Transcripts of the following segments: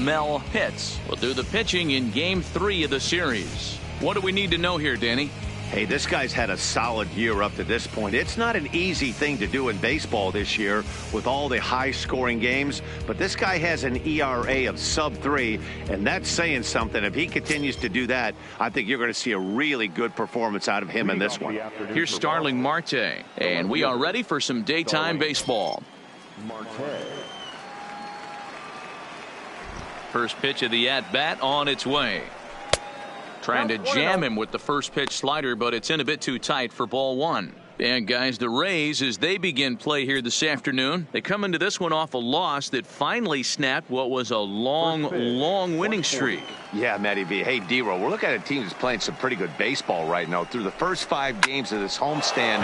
Mel Pitts will do the pitching in Game 3 of the series. What do we need to know here, Danny? Hey, this guy's had a solid year up to this point. It's not an easy thing to do in baseball this year with all the high-scoring games, but this guy has an ERA of sub-3, and that's saying something. If he continues to do that, I think you're going to see a really good performance out of him in this one. Here's Starling Marte, and we are ready for some daytime baseball. First pitch of the at-bat on its way. Trying to jam him with the first pitch slider, but it's in a bit too tight for ball one. And guys, the Rays, as they begin play here this afternoon, they come into this one off a loss that finally snapped what was a long winning streak. Yeah, Matty V. Hey, D-Roll, we're looking at a team that's playing some pretty good baseball right now. Through the first 5 games of this homestand,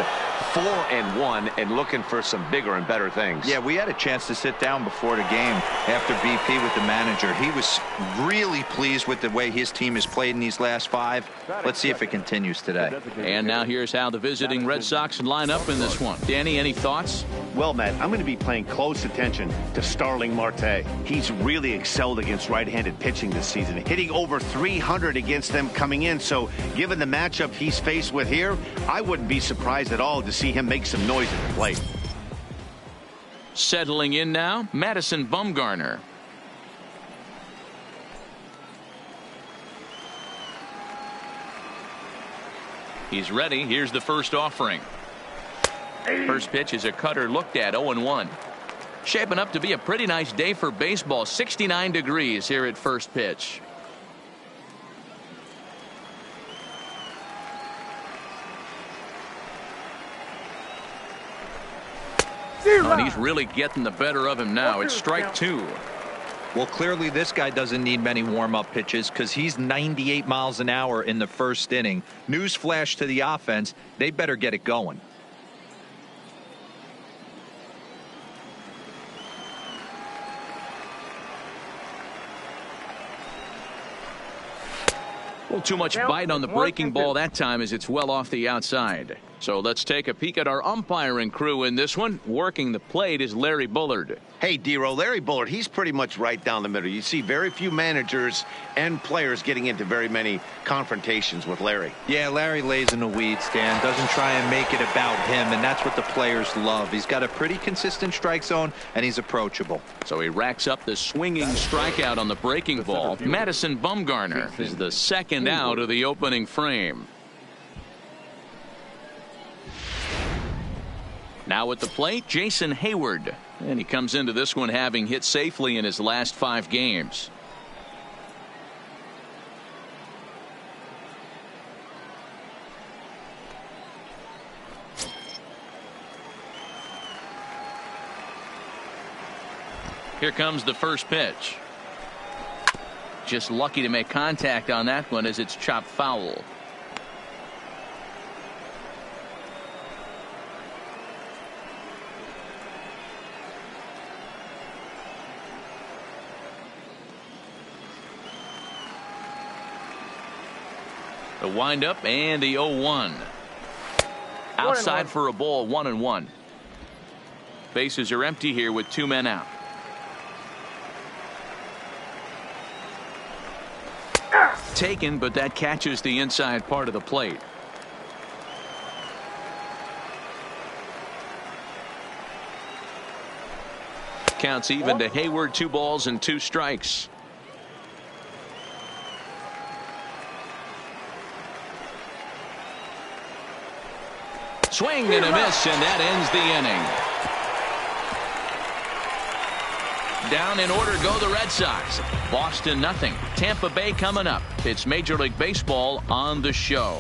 4-1, and looking for some bigger and better things. Yeah, we had a chance to sit down before the game after BP with the manager. He was really pleased with the way his team has played in these last 5. Let's see if it continues today. And now here's how the visiting Red Sox line up in this one. Danny, any thoughts? Well, Matt, I'm going to be paying close attention to Starling Marte. He's really excelled against right-handed pitching this season, hitting over 300 against them coming in. So given the matchup he's faced with here, I wouldn't be surprised at all to see him make some noise at the plate. Settling in now, Madison Bumgarner. He's ready. Here's the first offering. First pitch is a cutter looked at, 0-1. Shaping up to be a pretty nice day for baseball. 69 degrees here at first pitch. And he's really getting the better of him now. It's strike 2. Well, clearly this guy doesn't need many warm-up pitches because he's 98 miles an hour in the first inning. Newsflash to the offense, they better get it going. Well, too much bite on the breaking ball that time as it's well off the outside. So let's take a peek at our umpiring crew in this one. Working the plate is Larry Bullard. Hey, D-Roll, Larry Bullard, he's pretty much right down the middle. You see very few managers and players getting into very many confrontations with Larry. Yeah, Larry lays in the weeds, Dan. Doesn't try and make it about him, and that's what the players love. He's got a pretty consistent strike zone, and he's approachable. So he racks up the swinging strikeout on the breaking ball. Madison Bumgarner is the second out of the opening frame. Now at the plate, Jason Hayward. And he comes into this one having hit safely in his last 5 games. Here comes the first pitch. Just lucky to make contact on that one as it's chopped foul. The windup and the 0-1. Outside for a ball, 1-1. Bases are empty here with 2 men out. Taken, but that catches the inside part of the plate. Counts even to Hayward, 2 balls and 2 strikes. Swing and a miss, and that ends the inning. Down in order go the Red Sox. Boston nothing. Tampa Bay coming up. It's Major League Baseball on the show.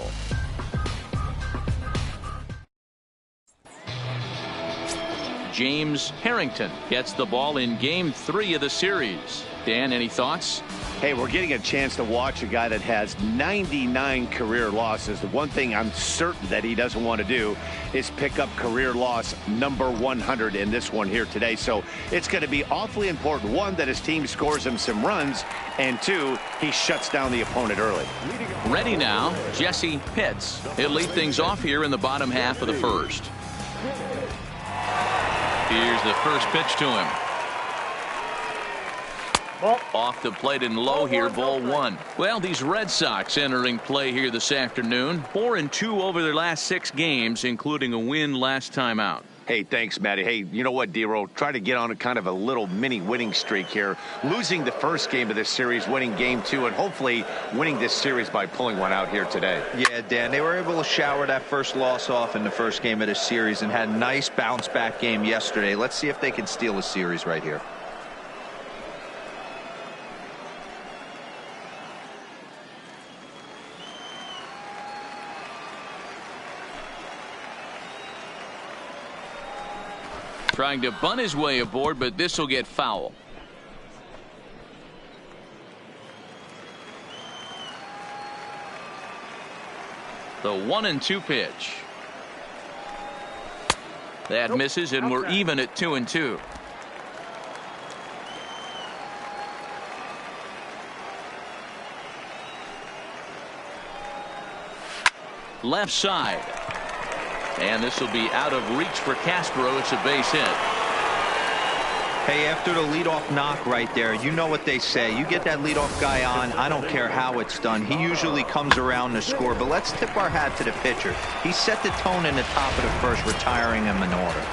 James Harrington gets the ball in Game 3 of the series. Dan, any thoughts? Hey, we're getting a chance to watch a guy that has 99 career losses. The one thing I'm certain that he doesn't want to do is pick up career loss number 100 in this one here today. So it's going to be awfully important, 1, that his team scores him some runs, and 2, he shuts down the opponent early. Ready now, Jesse Pitts. He'll lead things off here in the bottom half of the first. Here's the first pitch to him. Off the plate and low here, ball one. Well, these Red Sox entering play here this afternoon. 4-2 over their last 6 games, including a win last time out. Hey, thanks, Matty. Hey, you know what, D-Roll? Try to get on a kind of a little mini winning streak here. Losing the first game of this series, winning game 2, and hopefully winning this series by pulling one out here today. Yeah, Dan, they were able to shower that first loss off in the first game of this series and had a nice bounce-back game yesterday. Let's see if they can steal a series right here. Trying to bunt his way aboard, but this will get foul. The 1-2 pitch. That misses, and we're even at 2-2. Left side. And this will be out of reach for Castro. It's a base hit. Hey, after the leadoff knock right there, you know what they say. You get that leadoff guy on, I don't care how it's done. He usually comes around to score. But let's tip our hat to the pitcher. He set the tone in the top of the first, retiring him in order.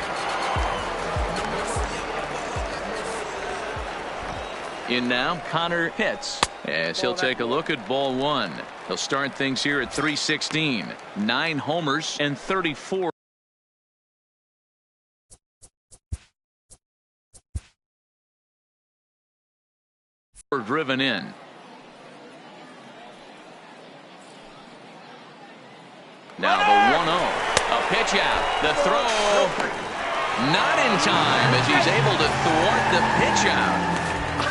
In now, Connor Pitts, as he'll take a look at ball one. He'll start things here at 316. 9 homers and 34. Driven in. Now the 1-0. A pitch out. The throw. Not in time as he's able to thwart the pitch out.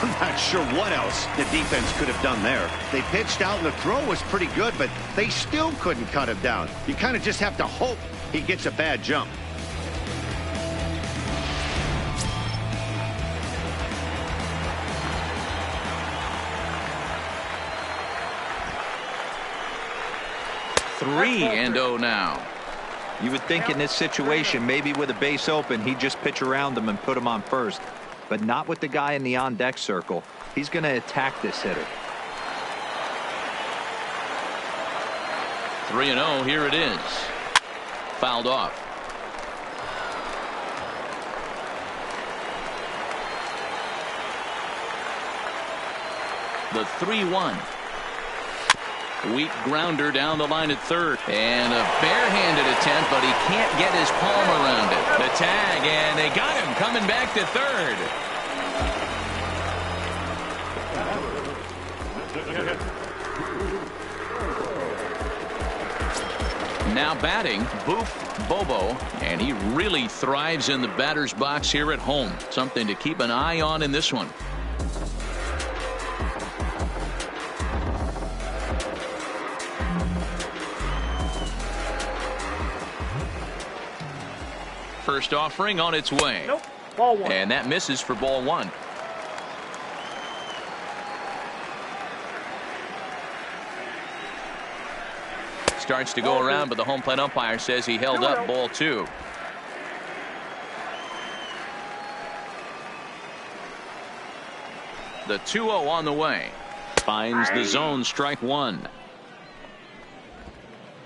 I'm not sure what else the defense could have done there. They pitched out and the throw was pretty good, but they still couldn't cut him down. You kind of just have to hope he gets a bad jump. Three and 0 now. You would think in this situation, maybe with a base open, he'd just pitch around him and put him on first. But not with the guy in the on-deck circle. He's going to attack this hitter. 3-0. Here it is. Fouled off. The 3-1. Weak grounder down the line at third. And a barehanded attempt, but he can't get his palm around it. The tag, and they got him coming back to third. Now batting, Boof Bobo, and he really thrives in the batter's box here at home. Something to keep an eye on in this one. First offering on its way. Nope. Ball one. And that misses for ball one. Starts to go around, but the home plate umpire says he held up ball two. The 2-0 on the way. Finds the zone, strike one.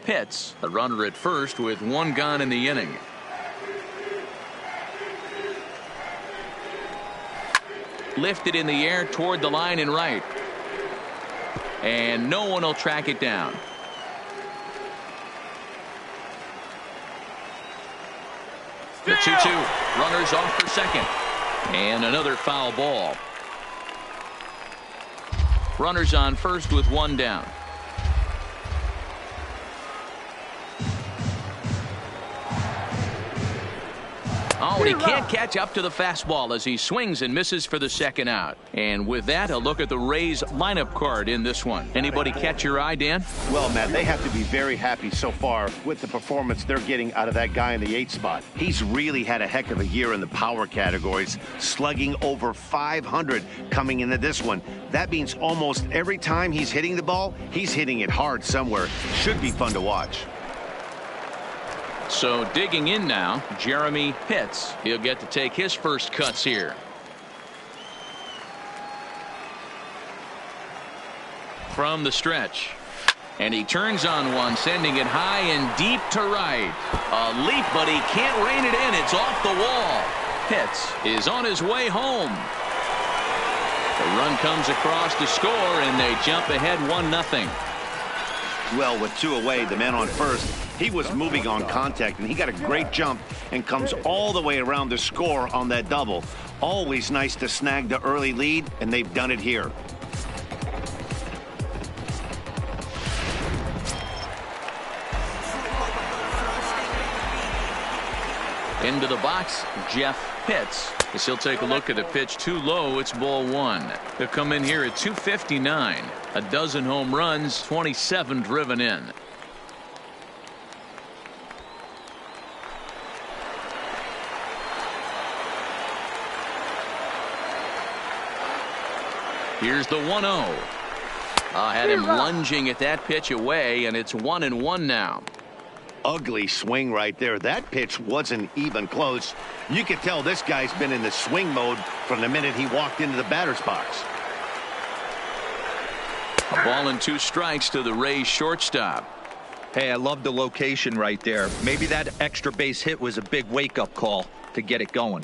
Pitts, a runner at first with one gone in the inning. Lifted in the air toward the line and right. And no one will track it down. The 2-2. Runners off for second. And another foul ball. Runners on first with one down. Oh, and he can't catch up to the fastball as he swings and misses for the second out. And with that, a look at the Rays lineup card in this one. Anybody catch your eye, Dan? Well, Matt, they have to be very happy so far with the performance they're getting out of that guy in the 8th spot. He's really had a heck of a year in the power categories, slugging over 500 coming into this one. That means almost every time he's hitting the ball, he's hitting it hard somewhere. Should be fun to watch. So digging in now, Jeremy Pitts. He'll get to take his first cuts here. from the stretch. And he turns on one, sending it high and deep to right. A leap, but he can't rein it in. It's off the wall. Pitts is on his way home. The run comes across to score, and they jump ahead 1-0. Well, with 2 away, the man on first, he was moving on contact, and he got a great jump and comes all the way around to score on that double. Always nice to snag the early lead, and they've done it here. Into the box, Jeff Pitts. As he'll take a look at a pitch too low, it's ball 1. He'll come in here at 259. A dozen home runs, 27 driven in. Here's the 1-0. Had him lunging at that pitch away, and it's 1-1 now. Ugly swing right there. That pitch wasn't even close. You could tell this guy's been in the swing mode from the minute he walked into the batter's box. A ball and 2 strikes to the Rays shortstop. Hey, I love the location right there. Maybe that extra base hit was a big wake-up call to get it going.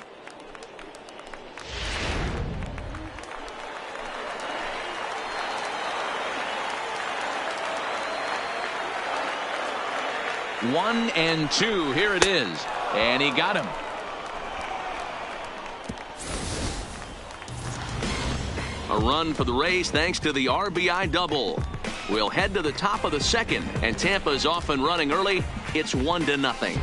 One and 2. Here it is. And he got him. A run for the Rays thanks to the RBI double. We'll head to the top of the second, and Tampa's off and running early. It's 1-0.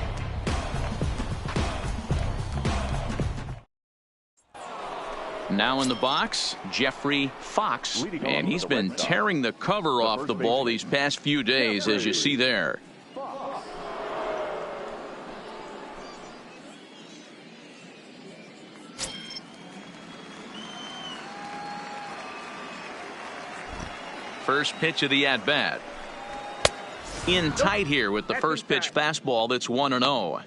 Now in the box, Jeffrey Fox, and he's been tearing the cover off the ball these past few days, as you see there. First pitch of the at-bat. In tight here with the first pitch fastball that's 1-0.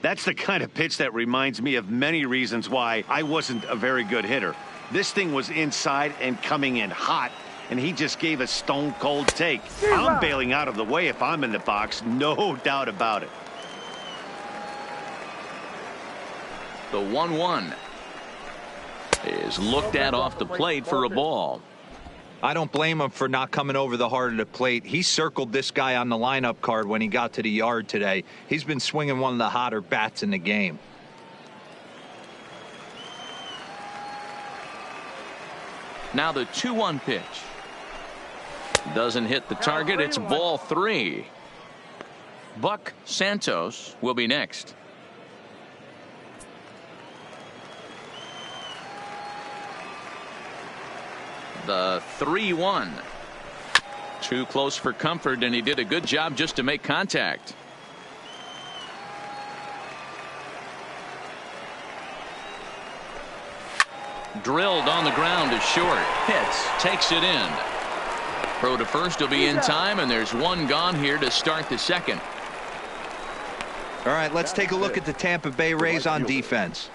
That's the kind of pitch that reminds me of many reasons why I wasn't a very good hitter. This thing was inside and coming in hot, and he just gave a stone-cold take. I'm bailing out of the way if I'm in the box, no doubt about it. The 1-1 is looked at off the plate for a ball. I don't blame him for not coming over the heart of the plate. He circled this guy on the lineup card when he got to the yard today. He's been swinging one of the hotter bats in the game. Now the 2-1 pitch. Doesn't hit the target. It's ball 3. Buck Santos will be next. The 3-1. Too close for comfort, and he did a good job just to make contact. Drilled on the ground is short. Pitts takes it in. Throw to first will be in time, and there's one gone here to start the second. All right, let's take a look at the Tampa Bay Rays on defense.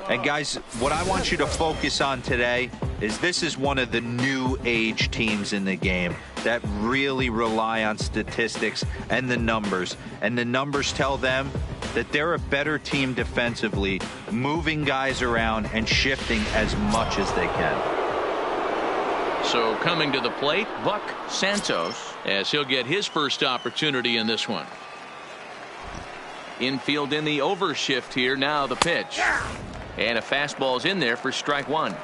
And guys, what I want you to focus on today is this is one of the new age teams in the game that really rely on statistics and the numbers. And the numbers tell them that they're a better team defensively, moving guys around and shifting as much as they can. So coming to the plate, Buck Santos, as he'll get his first opportunity in this one. Infield in the overshift here. Now the pitch. And a fastball's in there for strike 1.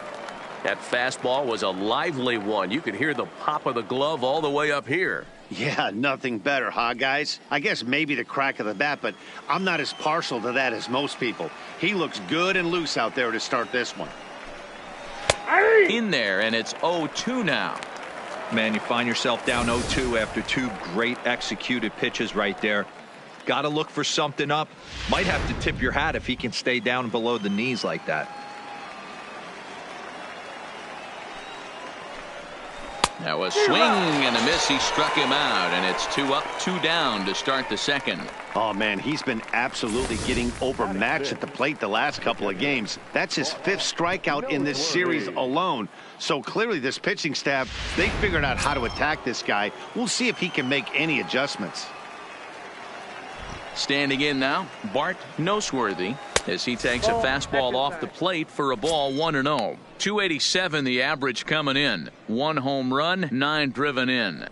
That fastball was a lively one. You could hear the pop of the glove all the way up here. Yeah, nothing better, huh, guys? I guess maybe the crack of the bat, but I'm not as partial to that as most people. He looks good and loose out there to start this one. In there, and it's 0-2 now. Man, you find yourself down 0-2 after 2 great executed pitches right there. Got to look for something up. Might have to tip your hat if he can stay down below the knees like that. Now a swing and a miss. He struck him out, and it's 2 up, 2 down to start the second. Oh, man, he's been absolutely getting overmatched at the plate the last couple of games. That's his 5th strikeout in this series alone. So clearly this pitching staff, they figured out how to attack this guy. We'll see if he can make any adjustments. Standing in now, Bart Noseworthy, as he takes a fastball off the plate for a ball 1-0. 287 the average coming in. 1 home run, 9 driven in.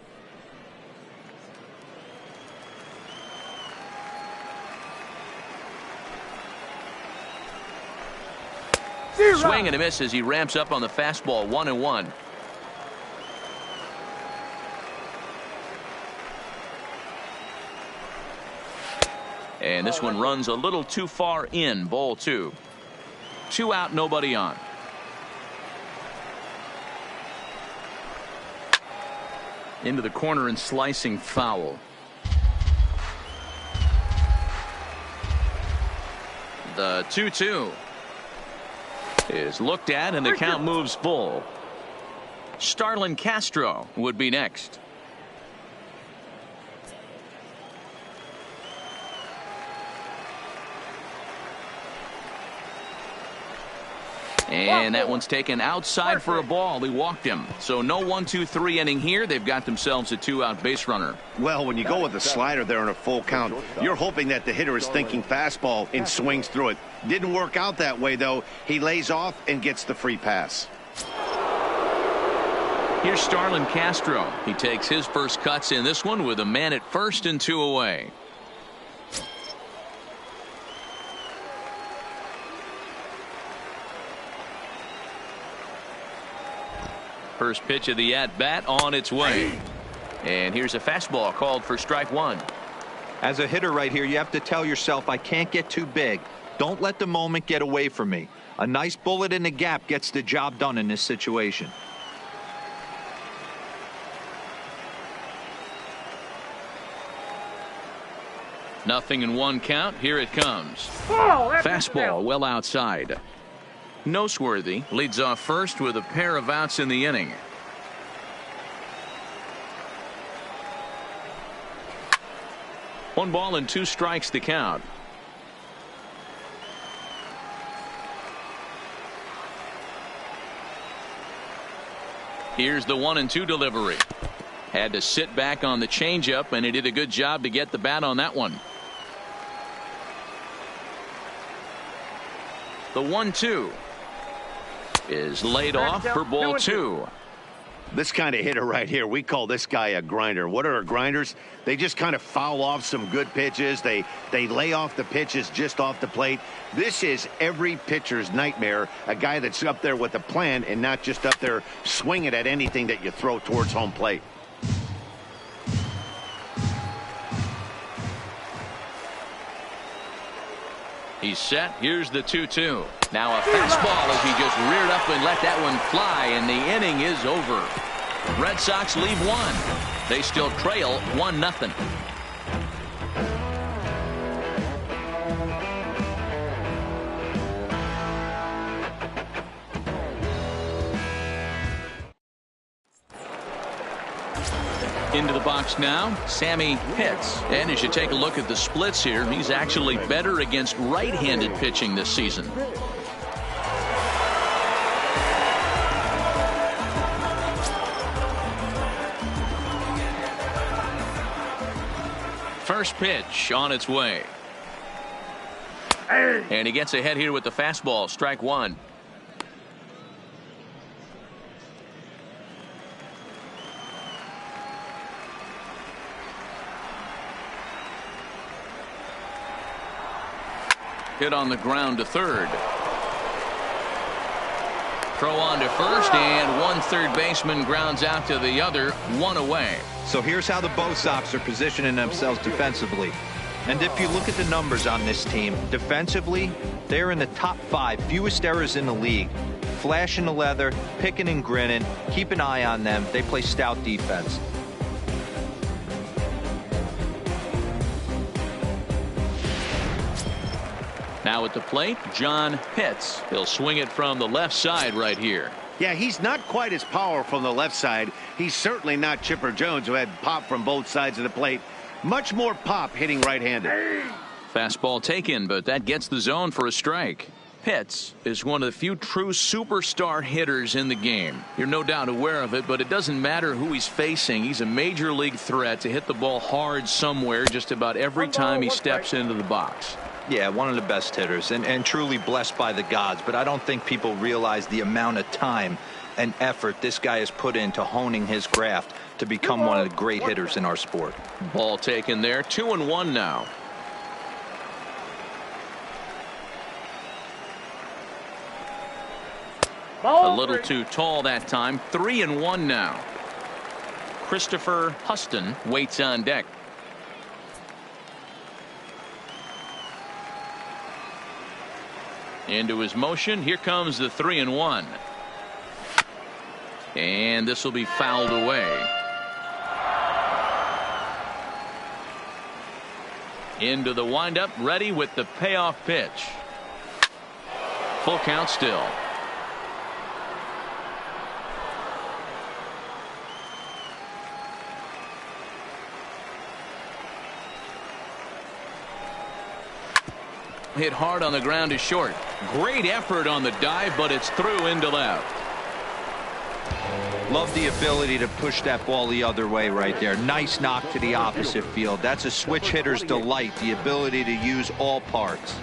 Swing and a miss as he ramps up on the fastball. 1-1. And this one runs a little too far in. Ball 2. 2 out, nobody on. Into the corner and slicing foul. The 2-2 is looked at, and the count moves full. Starlin Castro would be next. And that one's taken outside for a ball. He walked him. So no 1-2-3 inning here. They've got themselves a 2-out base runner. Well, when you go with the slider there in a full count, you're hoping that the hitter is thinking fastball and swings through it. Didn't work out that way, though. He lays off and gets the free pass. Here's Starlin Castro. He takes his first cuts in this one with a man at first and 2 away. First pitch of the at-bat on its way. And here's a fastball called for strike 1. As a hitter right here, you have to tell yourself, I can't get too big. Don't let the moment get away from me. A nice bullet in the gap gets the job done in this situation. Nothing in 1 count. Here it comes. Fastball well outside. Noseworthy leads off first with a pair of outs in the inning. One ball and 2 strikes to count. Here's the 1-2 delivery. Had to sit back on the changeup, and he did a good job to get the bat on that one. The 1-2 is laid off for ball 2. This kind of hitter right here, we call this guy a grinder. What are grinders? They just kind of foul off some good pitches. They lay off the pitches just off the plate. This is every pitcher's nightmare, a guy that's up there with a plan and not just up there swinging at anything that you throw towards home plate. He's set. Here's the 2-2. Now a fastball as he just reared up and let that one fly, and the inning is over. Red Sox leave 1. They still trail 1-0. Into the box now, Sammy Pitts. And as you take a look at the splits here, he's actually better against right-handed pitching this season. First pitch on its way. And he gets ahead here with the fastball. Strike 1. Hit on the ground to third. Throw on to first, and one third baseman grounds out to the other, 1 away. So here's how the Soxs are positioning themselves defensively. And if you look at the numbers on this team, defensively, they're in the top 5 fewest errors in the league. Flashing the leather, picking and grinning, keep an eye on them. They play stout defense. Now at the plate, John Pitts. He'll swing it from the left side right here. Yeah, he's not quite as powerful from the left side. He's certainly not Chipper Jones, who had pop from both sides of the plate. Much more pop hitting right-handed. Fastball taken, but that gets the zone for a strike. Pitts is one of the few true superstar hitters in the game. You're no doubt aware of it, but it doesn't matter who he's facing. He's a major league threat to hit the ball hard somewhere just about every time he steps into the box. Yeah, one of the best hitters and truly blessed by the gods, but I don't think people realize the amount of time and effort this guy has put into honing his craft to become one of the great hitters in our sport. Ball taken there. 2-1 now. A little too tall that time. 3-1 now. Christopher Huston waits on deck. Into his motion. Here comes the 3-1. And this will be fouled away. Into the windup, ready with the payoff pitch. Full count still. Hit hard on the ground is short. Great effort on the dive, but it's through into left. Love the ability to push that ball the other way right there. Nice knock to the opposite field. That's a switch hitter's delight, the ability to use all parts.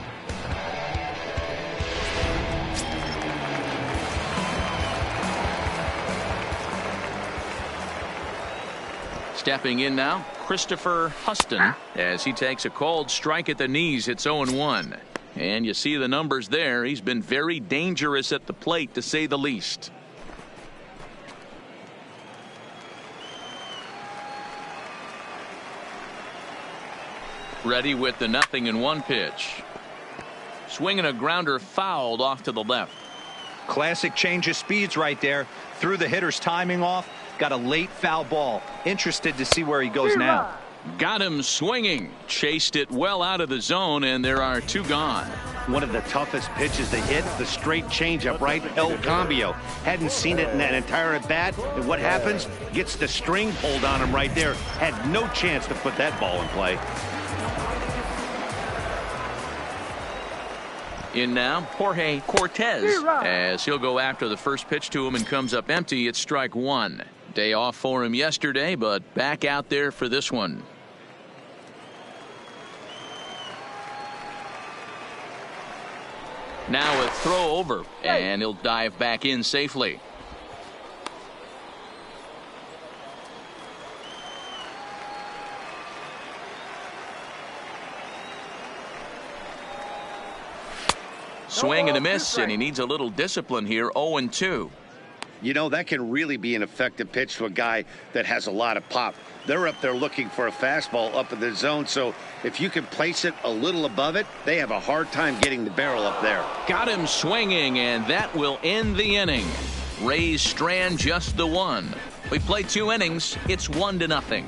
Stepping in now, Christopher Huston, as he takes a called strike at the knees. It's 0-1. And you see the numbers there. He's been very dangerous at the plate, to say the least. Ready with the 0-1 pitch. Swinging a grounder fouled off to the left. Classic change of speeds right there. Threw the hitter's timing off. Got a late foul ball. Interested to see where he goes now. Got him swinging. Chased it well out of the zone, and there are two gone. One of the toughest pitches to hit, the straight changeup, right? El Cambio. Hadn't seen it in that entire at bat. And what happens? Gets the string pulled on him right there. Had no chance to put that ball in play. In now, Jorge Cortez, as he'll go after the first pitch to him and comes up empty. It's strike one. Day off for him yesterday, but back out there for this one. Now a throw over, and he'll dive back in safely. Swing and a miss, and he needs a little discipline here. 0-2. You know, that can really be an effective pitch to a guy that has a lot of pop. They're up there looking for a fastball up in the zone, so if you can place it a little above it, they have a hard time getting the barrel up there. Got him swinging, and that will end the inning. Rays strand just the one. We played 2 innings. It's 1-0.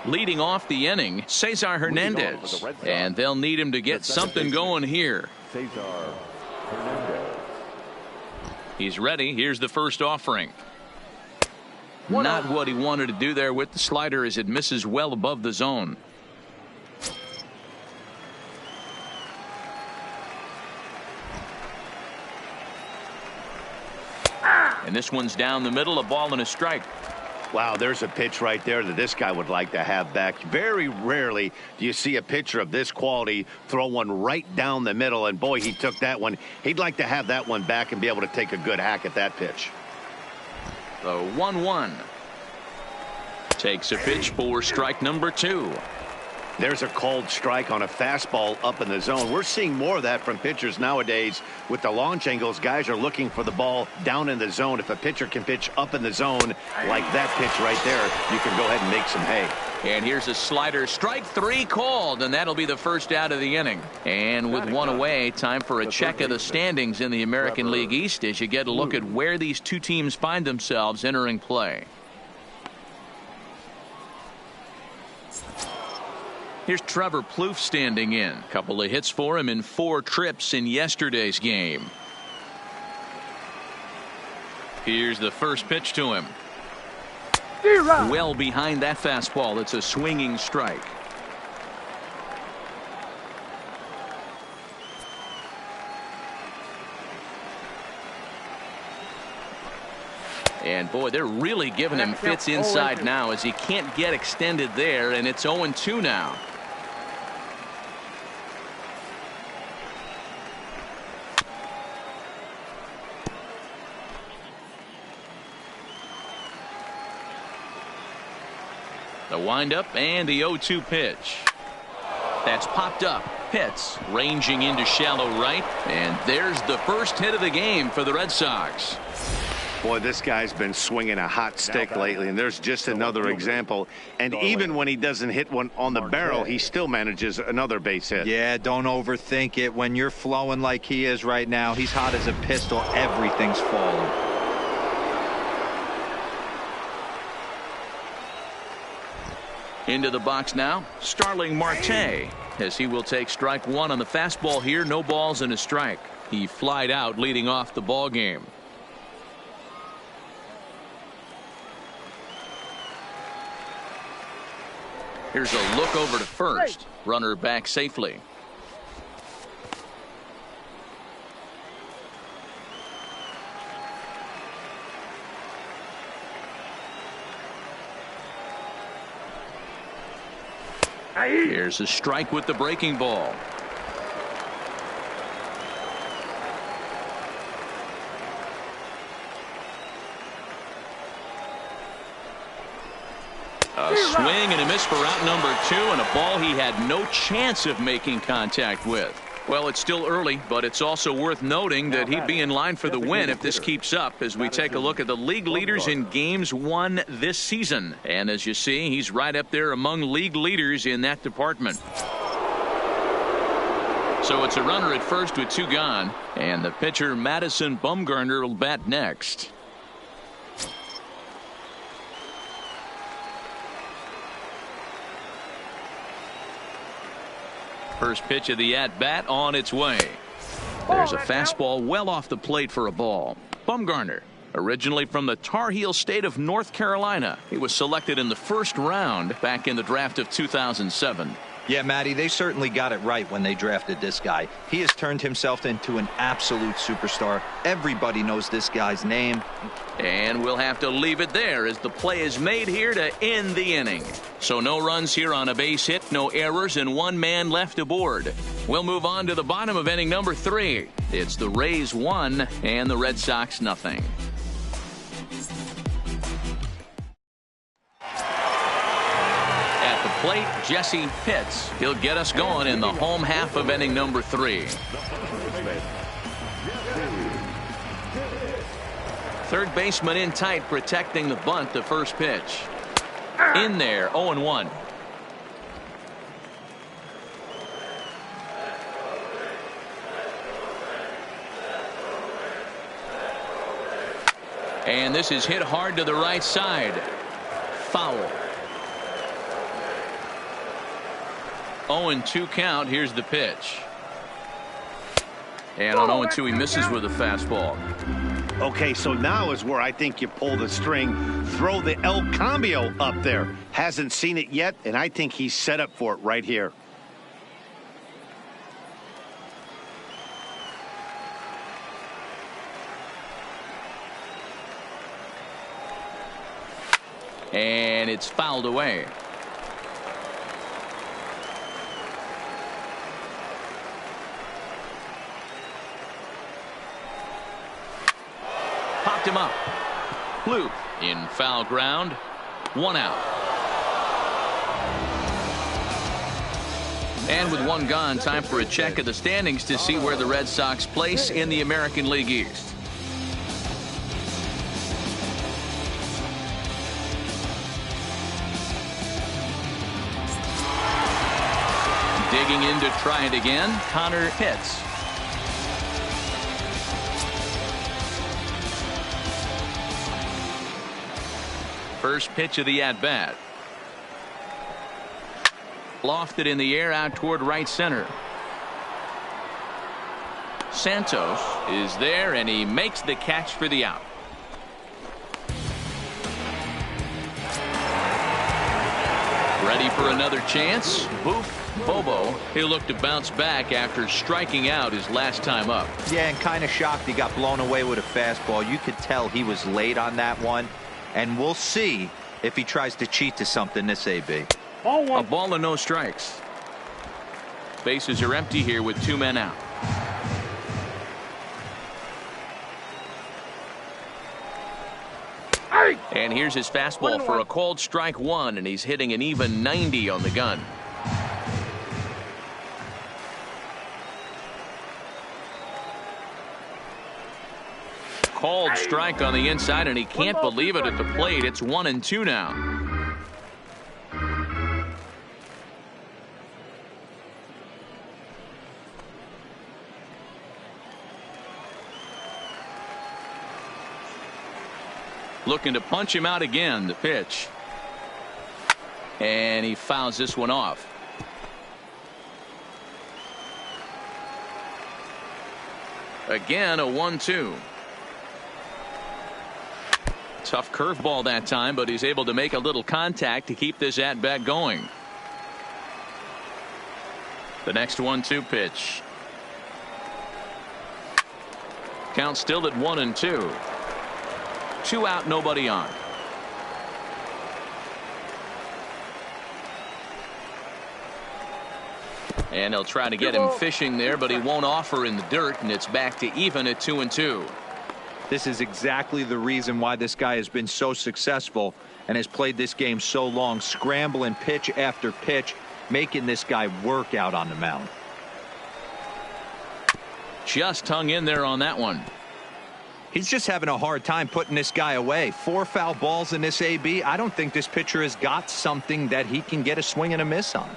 Leading off the inning, Cesar Hernandez, and they'll need him to get something going here. He's ready. Here's the first offering. Not what he wanted to do there with the slider, as it misses well above the zone. And this one's down the middle, a ball and a strike. Wow, there's a pitch right there that this guy would like to have back. Very rarely do you see a pitcher of this quality throw one right down the middle, and boy, he took that one. He'd like to have that one back and be able to take a good hack at that pitch. The 1-1. Takes a pitch for strike number 2. There's a called strike on a fastball up in the zone. We're seeing more of that from pitchers nowadays. With the launch angles, guys are looking for the ball down in the zone. If a pitcher can pitch up in the zone like that pitch right there, you can go ahead and make some hay. And here's a slider. Strike 3 called, and that'll be the first out of the inning. And with one away, time for a check of the standings in the American League East as you get a look at where these two teams find themselves entering play. Here's Trevor Plouffe standing in. Couple of hits for him in 4 trips in yesterday's game. Here's the first pitch to him. Well behind that fastball. It's a swinging strike. And boy, they're really giving him fits inside now as he can't get extended there, and it's 0-2 now. The windup and the 0-2 pitch. That's popped up. Hits ranging into shallow right, and there's the first hit of the game for the Red Sox. Boy, this guy's been swinging a hot stick lately, and there's just another example. And even when he doesn't hit one on the barrel, he still manages another base hit. Yeah, don't overthink it. When you're flowing like he is right now, he's hot as a pistol. Everything's falling. Into the box now, Starling Marte, as he will take strike 1 on the fastball here. No balls and a strike. He flied out leading off the ball game. Here's a look over to first. Runner back safely. Here's a strike with the breaking ball. A swing and a miss for out number 2, and a ball he had no chance of making contact with. Well, it's still early, but it's also worth noting that he'd be in line for the win if this keeps up, as we take a look at the league leaders in games won this season. And as you see, he's right up there among league leaders in that department. So it's a runner at first with 2 gone, and the pitcher Madison Bumgarner will bat next. First pitch of the at-bat on its way. There's a fastball well off the plate for a ball. Bumgarner, originally from the Tar Heel state of North Carolina. He was selected in the 1st round back in the draft of 2007. Yeah, Matty, they certainly got it right when they drafted this guy. He has turned himself into an absolute superstar. Everybody knows this guy's name. And we'll have to leave it there as the play is made here to end the inning. So no runs here on a base hit, no errors, and 1 man left aboard. We'll move on to the bottom of inning number 3. It's the Rays 1 and the Red Sox nothing. At the plate, Jesse Pitts. He'll get us going in the home half of inning number 3. Third baseman in tight, protecting the bunt. The first pitch in there. 0-1. And this is hit hard to the right side. Foul. 0-2 count. Here's the pitch. And on 0-2 he misses with a fastball. Okay, so now is where I think you pull the string, throw the El Cambio up there. Hasn't seen it yet, and I think he's set up for it right here. And it's fouled away. Popped him up. Plouffe in foul ground. 1 out. And with 1 gone, time for a check of the standings to see where the Red Sox place in the American League East. Digging in to try it again, Connor Pitts. First pitch of the at-bat. Lofted in the air out toward right center. Santos is there, and he makes the catch for the out. Ready for another chance. Boof Bobo. He'll look to bounce back after striking out his last time up. Yeah, and kind of shocked he got blown away with a fastball. You could tell he was late on that one, and we'll see if he tries to cheat to something this AB. A ball and no strikes. Bases are empty here with 2 men out. And here's his fastball for a called strike 1, and he's hitting an even 90 on the gun. Called strike on the inside, and he can't believe it at the plate. It's 1-2 now. Looking to punch him out again. The pitch. And he fouls this one off. Again, a 1-2. Tough curveball that time, but he's able to make a little contact to keep this at bat going. The next 1-2 pitch. Count still at 1-2. 2 out, nobody on. And he'll try to get him fishing there, but he won't offer in the dirt, and it's back to even at 2-2. This is exactly the reason why this guy has been so successful and has played this game so long, scrambling pitch after pitch, making this guy work out on the mound. Just hung in there on that one. He's just having a hard time putting this guy away. 4 foul balls in this AB. I don't think this pitcher has got something that he can get a swing and a miss on.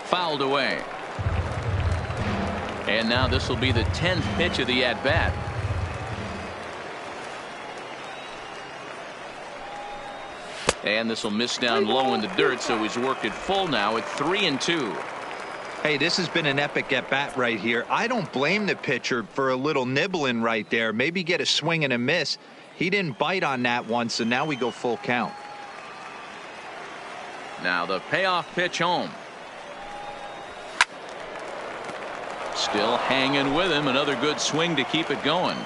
Fouled away. And now this will be the 10th pitch of the at-bat. And this will miss down low in the dirt, so he's worked it full now at 3-2. Hey, this has been an epic at-bat right here. I don't blame the pitcher for a little nibbling right there. Maybe get a swing and a miss. He didn't bite on that one, so now we go full count. Now the payoff pitch home. Still hanging with him. Another good swing to keep it going.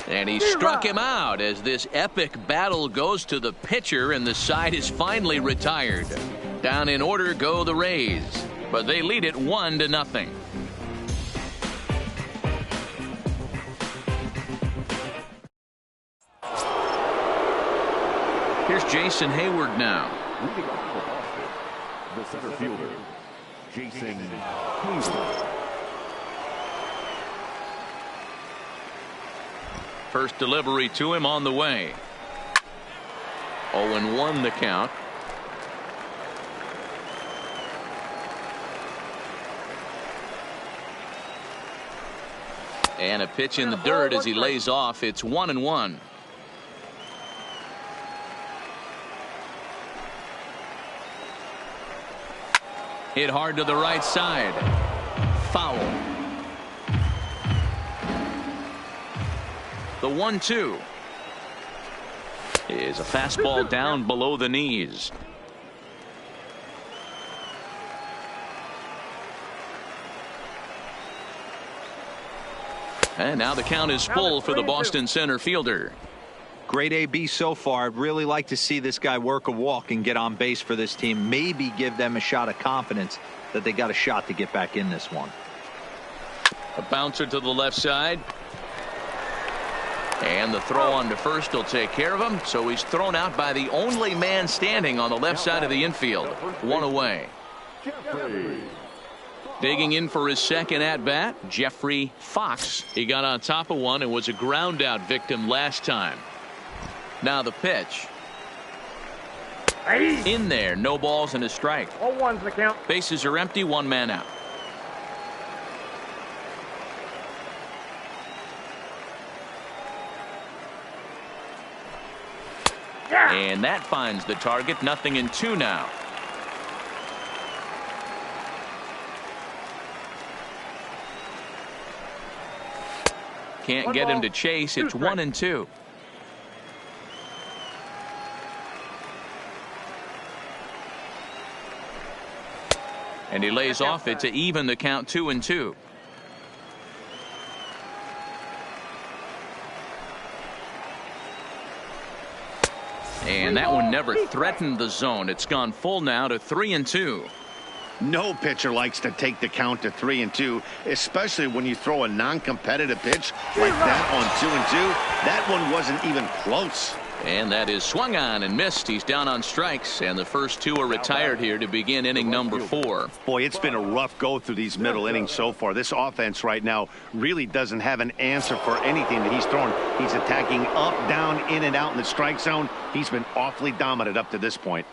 And he struck him out as this epic battle goes to the pitcher, and the side is finally retired. Down in order go the Rays, but they lead it 1-0. Here's Jason Hayward now. Leading off for Boston, the center fielder, Jason Hayward. First delivery to him on the way. 0-1 the count. And a pitch in the dirt as he lays off. It's 1-1. Hit hard to the right side. Foul. The 1-2 is a fastball down below the knees. And now the count is full for the Boston center fielder. Great AB so far. I'd really like to see this guy work a walk and get on base for this team. Maybe give them a shot of confidence that they got a shot to get back in this one. A bouncer to the left side. And the throw on to first will take care of him. So he's thrown out by the only man standing on the left side of the infield. 1 away. Digging in for his second at bat, Jeffrey Foxx. He got on top of one and was a ground out victim last time. Now the pitch. In there, no balls and a strike. 0-1's the count. Bases are empty, 1 man out. And that finds the target. 0-2 now. Can't get him to chase. It's 1-2. And he lays off it to even the count. 2-2. And that one never threatened the zone. It's gone full now to 3-2. No pitcher likes to take the count to 3-2, especially when you throw a non-competitive pitch like that on 2-2. That one wasn't even close. And that is swung on and missed. He's down on strikes, and the first two are retired here to begin inning number 4. Boy, it's been a rough go through these middle innings so far. This offense right now really doesn't have an answer for anything that he's throwing. He's attacking up, down, in and out in the strike zone. He's been awfully dominant up to this point.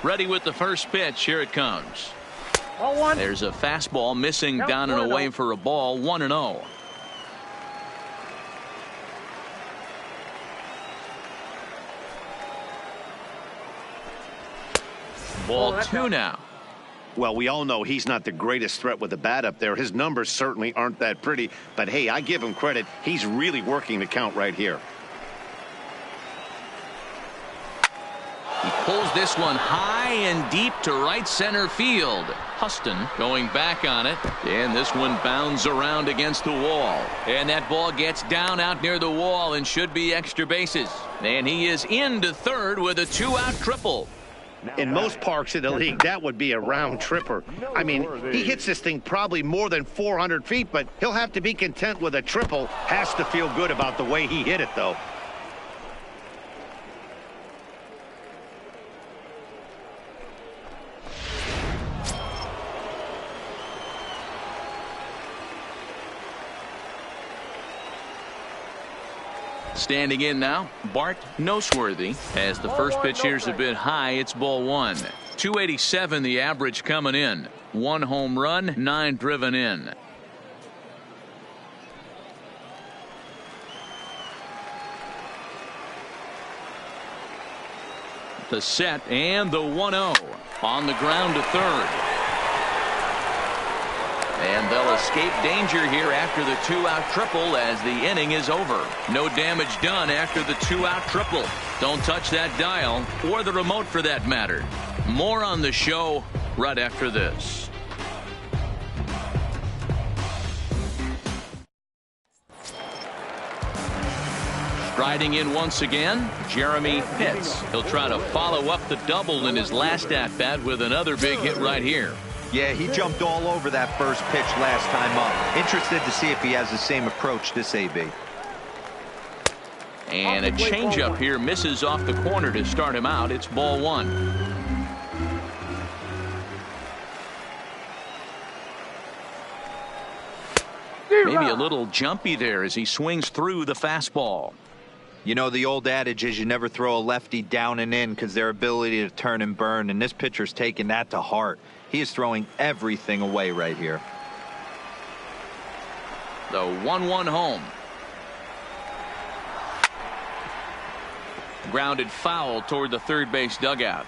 Ready with the first pitch. Here it comes. There's a fastball missing down and away for a ball. 1-0. Ball 2 now. Well, we all know he's not the greatest threat with the bat up there. His numbers certainly aren't that pretty. But, hey, I give him credit. He's really working the count right here. He pulls this one high and deep to right center field. Huston going back on it, and this one bounds around against the wall, and that ball gets down out near the wall and should be extra bases, and he is into third with a 2-out triple. In most parks in the league, that would be a round tripper. I mean, he hits this thing probably more than 400 feet, but he'll have to be content with a triple. Has to feel good about the way he hit it, though. Standing in now, Bart Noseworthy. As the first pitch here's a bit high, it's ball 1. 287 the average coming in. 1 home run, 9 driven in. The set and the 1-0 on the ground to third. And they'll escape danger here after the 2-out triple as the inning is over. No damage done after the 2-out triple. Don't touch that dial or the remote for that matter. More on the show right after this. Striding in once again, Jeremy Pitts. He'll try to follow up the double in his last at-bat with another big hit right here. Yeah, he jumped all over that first pitch last time up. Interested to see if he has the same approach this AB. And a changeup here misses off the corner to start him out. It's ball 1. Maybe a little jumpy there as he swings through the fastball. You know, the old adage is you never throw a lefty down and in because their ability to turn and burn, and this pitcher's taking that to heart. He is throwing everything away right here. The 1-1 home. Grounded foul toward the third base dugout.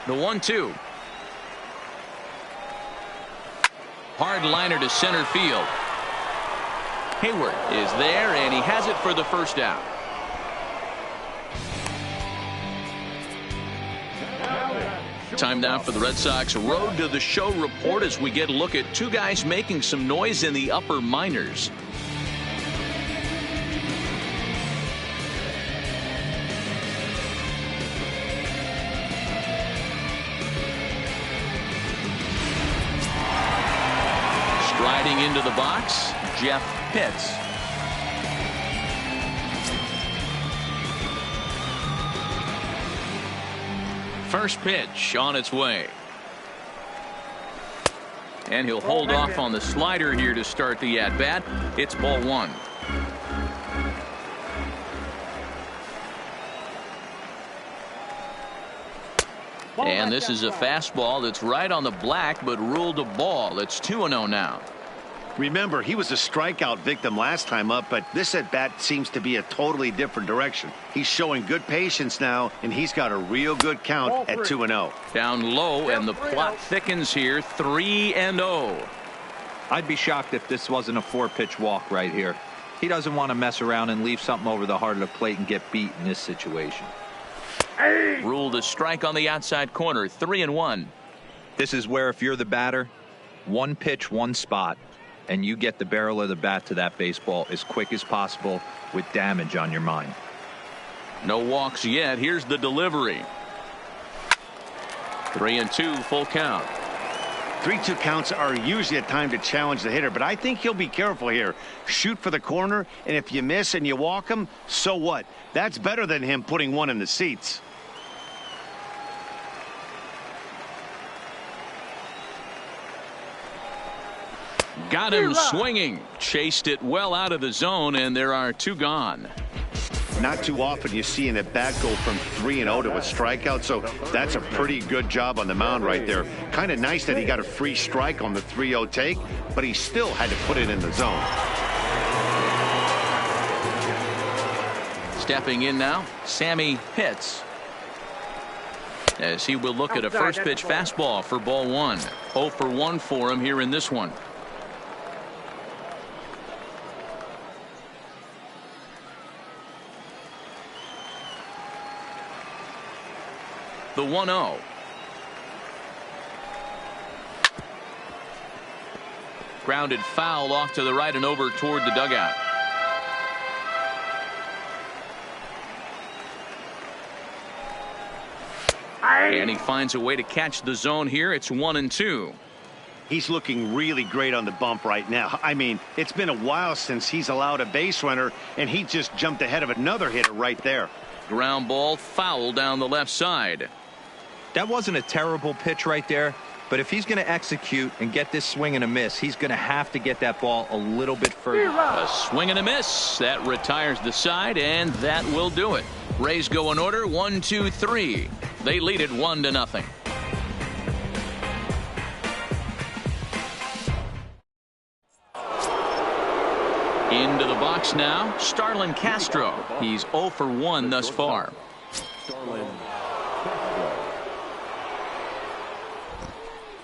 The 1-2. Hard liner to center field. Hayward is there, and he has it for the first out. Time now for the Red Sox Road to the Show report as we get a look at two guys making some noise in the upper minors. Striding into the box, Jeff Pitts. First pitch on its way. And he'll hold off on the slider here to start the at-bat. It's ball 1. And this is a fastball that's right on the black, but ruled a ball. It's 2-0 now. Remember, he was a strikeout victim last time up, but this at-bat seems to be a totally different direction. He's showing good patience now, and he's got a real good count at 2-0. Down low, and the plot thickens here, 3-0. I'd be shocked if this wasn't a 4-pitch walk right here. He doesn't want to mess around and leave something over the heart of the plate and get beat in this situation. Ruled a strike on the outside corner, 3-1. This is where if you're the batter, one pitch, one spot, and you get the barrel of the bat to that baseball as quick as possible with damage on your mind. No walks yet. Here's the delivery. 3-2, full count. 3-2 counts are usually a time to challenge the hitter, but I think he'll be careful here. Shoot for the corner, and if you miss and you walk him, so what? That's better than him putting one in the seats. Got him swinging. Chased it well out of the zone, and there are 2 gone. Not too often you see an at-bat go from 3-0 to a strikeout, so that's a pretty good job on the mound right there. Kind of nice that he got a free strike on the 3-0 take, but he still had to put it in the zone. Stepping in now, Sammy Pitts. As he will look at a first pitch fastball for ball 1. 0 for 1 for him here in this one. The 1-0. Grounded foul off to the right and over toward the dugout. And he finds a way to catch the zone here. It's 1-2. He's looking really great on the bump right now. I mean, it's been a while since he's allowed a base runner, and he just jumped ahead of another hitter right there. Ground ball, foul down the left side. That wasn't a terrible pitch right there, but if he's going to execute and get this swing and a miss, he's going to have to get that ball a little bit further. A swing and a miss. That retires the side, and that will do it. Rays go in order, 1, 2, 3. They lead it 1-0. Into the box now, Starlin Castro. He's 0 for 1 thus far.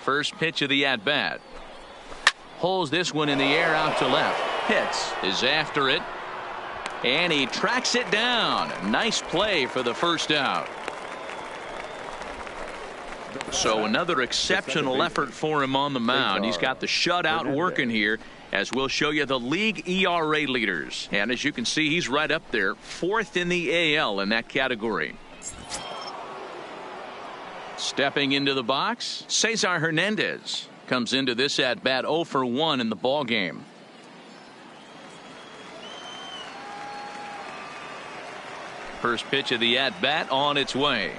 First pitch of the at-bat. Holds this one in the air out to left. Pitts is after it. And he tracks it down. Nice play for the first out. So another exceptional effort for him on the mound. He's got the shutout working here, as we'll show you the league ERA leaders. And as you can see, he's right up there, 4th in the AL in that category. Stepping into the box, Cesar Hernandez comes into this at bat 0 for 1 in the ball game. First pitch of the at bat on its way.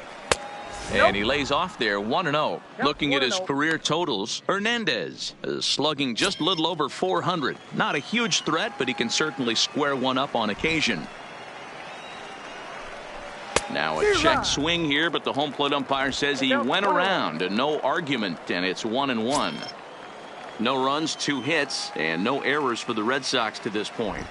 And he lays off there 1-0. Looking at his career totals, Hernandez is slugging just a little over 400. Not a huge threat, but he can certainly square one up on occasion. Now a check swing here, but the home plate umpire says he went around, and no argument, and it's 1-1. No runs, 2 hits, and no errors for the Red Sox to this point.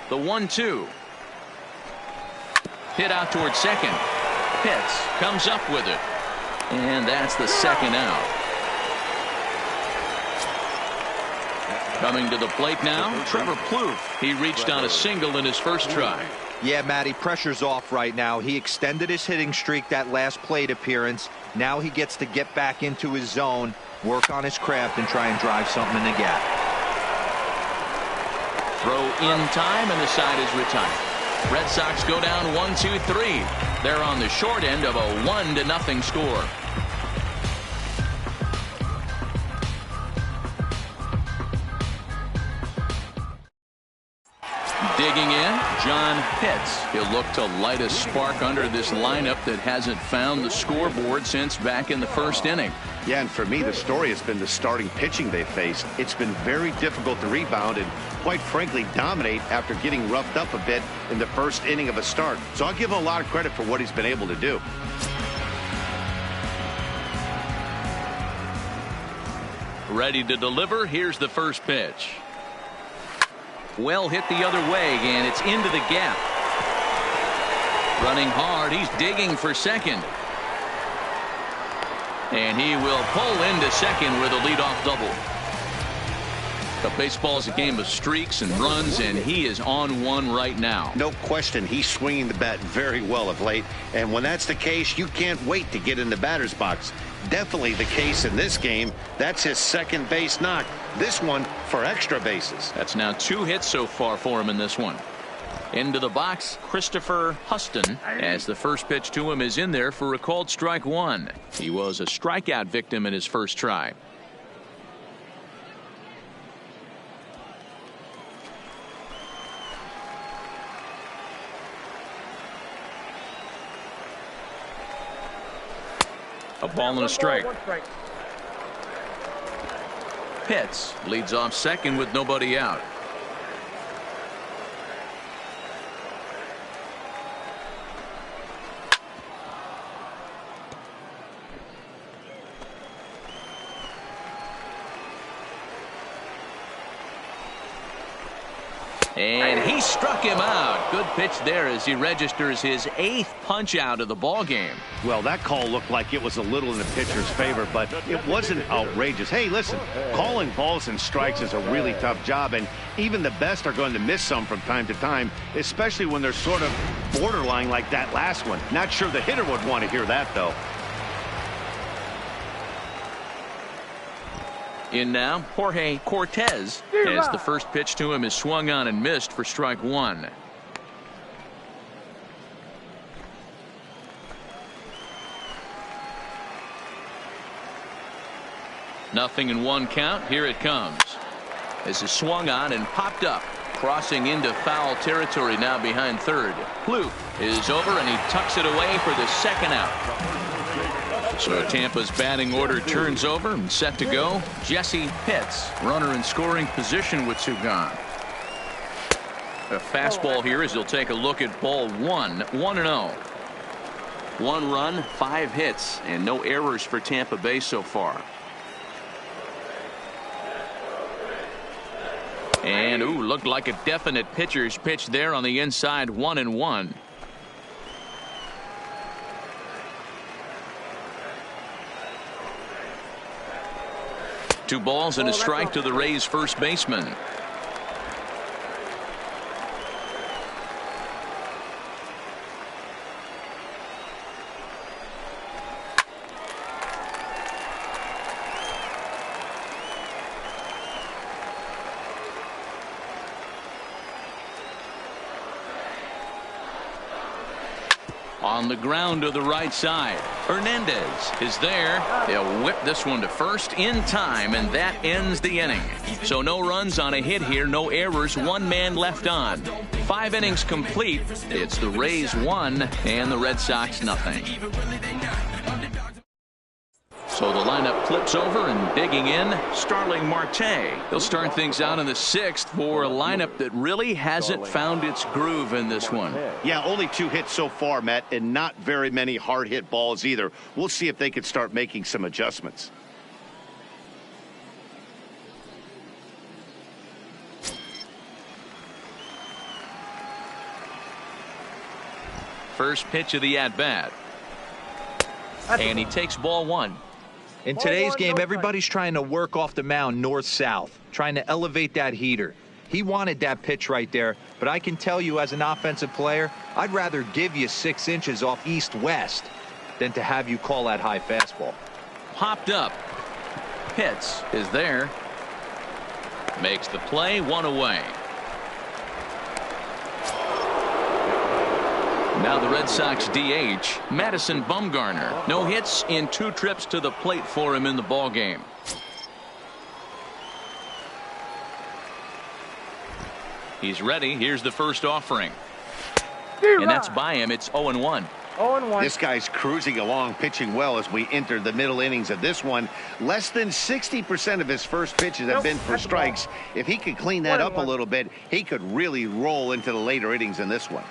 The 1-2. Hit out towards second. Pitts comes up with it. And that's the second out. Coming to the plate now, Trevor Plouffe. He reached on a single in his first try. Yeah, Matty, pressure's off right now. He extended his hitting streak that last plate appearance. Now he gets to get back into his zone, work on his craft, and try and drive something in the gap. Throw in time, and the side is retired. Red Sox go down 1-2-3. They're on the short end of a 1-0 score. Digging in, John Pitts. He'll look to light a spark under this lineup that hasn't found the scoreboard since back in the first inning. Yeah, and for me, the story has been the starting pitching they faced. It's been very difficult to rebound and, quite frankly, dominate after getting roughed up a bit in the first inning of a start. So I'll give him a lot of credit for what he's been able to do. Ready to deliver. Here's the first pitch. Well hit the other way, and it's into the gap. Running hard. He's digging for second. And he will pull into second with a leadoff double. But baseball's a game of streaks and runs, and he is on one right now. No question, he's swinging the bat very well of late. And when that's the case, you can't wait to get in the batter's box. Definitely the case in this game. That's his second base knock. This one for extra bases. That's now 2 hits so far for him in this one. Into the box, Christopher Huston, as the first pitch to him is in there for a called strike 1. He was a strikeout victim in his first try. A ball and a strike. Pitts leads off second with nobody out. And he struck him out. Good pitch there as he registers his 8th punch out of the ball game. Well, that call looked like it was a little in the pitcher's favor, but it wasn't outrageous. Hey, listen, calling balls and strikes is a really tough job, and even the best are going to miss some from time to time, especially when they're sort of borderline like that last one. Not sure the hitter would want to hear that, though. In now, Jorge Cortez, as the first pitch to him is swung on and missed for strike 1. Nothing in 1 count. Here it comes. This is swung on and popped up, crossing into foul territory now behind third. Plouffe is over and he tucks it away for the second out. So Tampa's batting order turns over and set to go. Jesse Pitts, runner in scoring position with 2 gone. A fastball here as he'll take a look at ball 1, 1-0. 1 run, 5 hits, and no errors for Tampa Bay so far. And looked like a definite pitcher's pitch there on the inside. 1-1. Two balls and a strike to the Rays first baseman. On the ground to the right side. Hernandez is there. They'll whip this one to first in time, and that ends the inning. So no runs on a hit here, no errors, 1 man left on. 5 innings complete. It's the Rays 1 and the Red Sox nothing. So the lineup flips over and digging in, Starling Marte. He'll start things out in the 6th for a lineup that really hasn't found its groove in this one. Yeah, only 2 hits so far, Matt, and not very many hard hit balls either. We'll see if they can start making some adjustments. First pitch of the at-bat. And he takes ball 1. In today's game, everybody's trying to work off the mound north-south, trying to elevate that heater. He wanted that pitch right there, but I can tell you as an offensive player, I'd rather give you 6 inches off east-west than to have you call that high fastball. Popped up. Pitts is there. Makes the play, 1 away. Now the Red Sox DH, Madison Bumgarner. No hits in 2 trips to the plate for him in the ball game. He's ready. Here's the first offering. And that's by him. It's 0-1. 0-1. This guy's cruising along, pitching well as we enter the middle innings of this one. Less than 60% of his first pitches have been for strikes. If he could clean that up a little bit, he could really roll into the later innings in this one.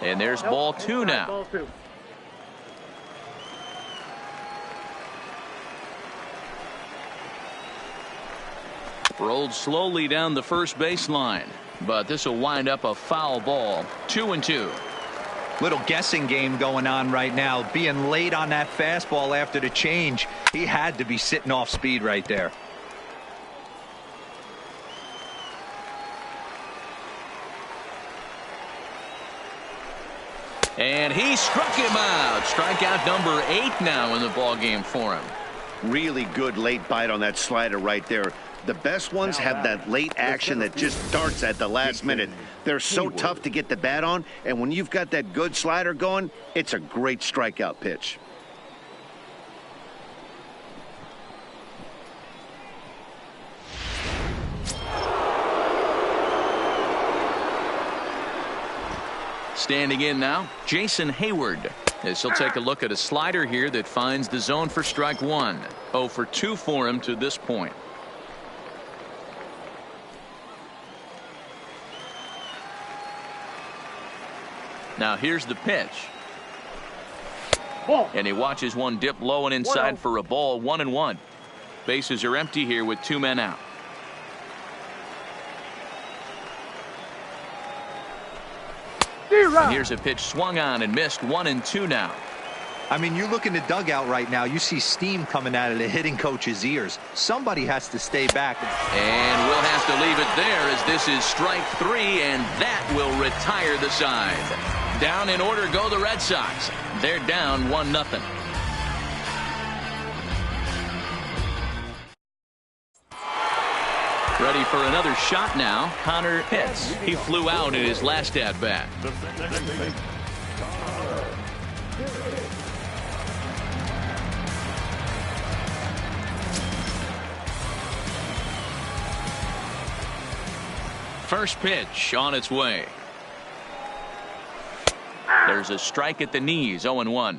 And there's ball 2 now. Ball 2. Rolled slowly down the first baseline, but this will wind up a foul ball. 2-2. Little guessing game going on right now. Being late on that fastball after the change. He had to be sitting off speed right there. And he struck him out. Strikeout number 8 now in the ball game for him. Really good late bite on that slider right there. The best ones have that late action that just darts at the last minute. They're so tough to get the bat on, and when you've got that good slider going, it's a great strikeout pitch. Standing in now, Jason Hayward. As he'll take a look at a slider here that finds the zone for strike 1. 0 for 2 for him to this point. Now here's the pitch. Ball. And he watches one dip low and inside for a ball. 1-1. Bases are empty here with 2 men out. And here's a pitch swung on and missed. 1-2 now. I mean, you look in the dugout right now, you see steam coming out of the hitting coach's ears. Somebody has to stay back. And we'll have to leave it there as this is strike 3, and that will retire the side. Down in order go the Red Sox. They're down 1-0. Ready for another shot now. Connor Pitts. He flew out in his last at bat. First pitch on its way. There's a strike at the knees. 0-1.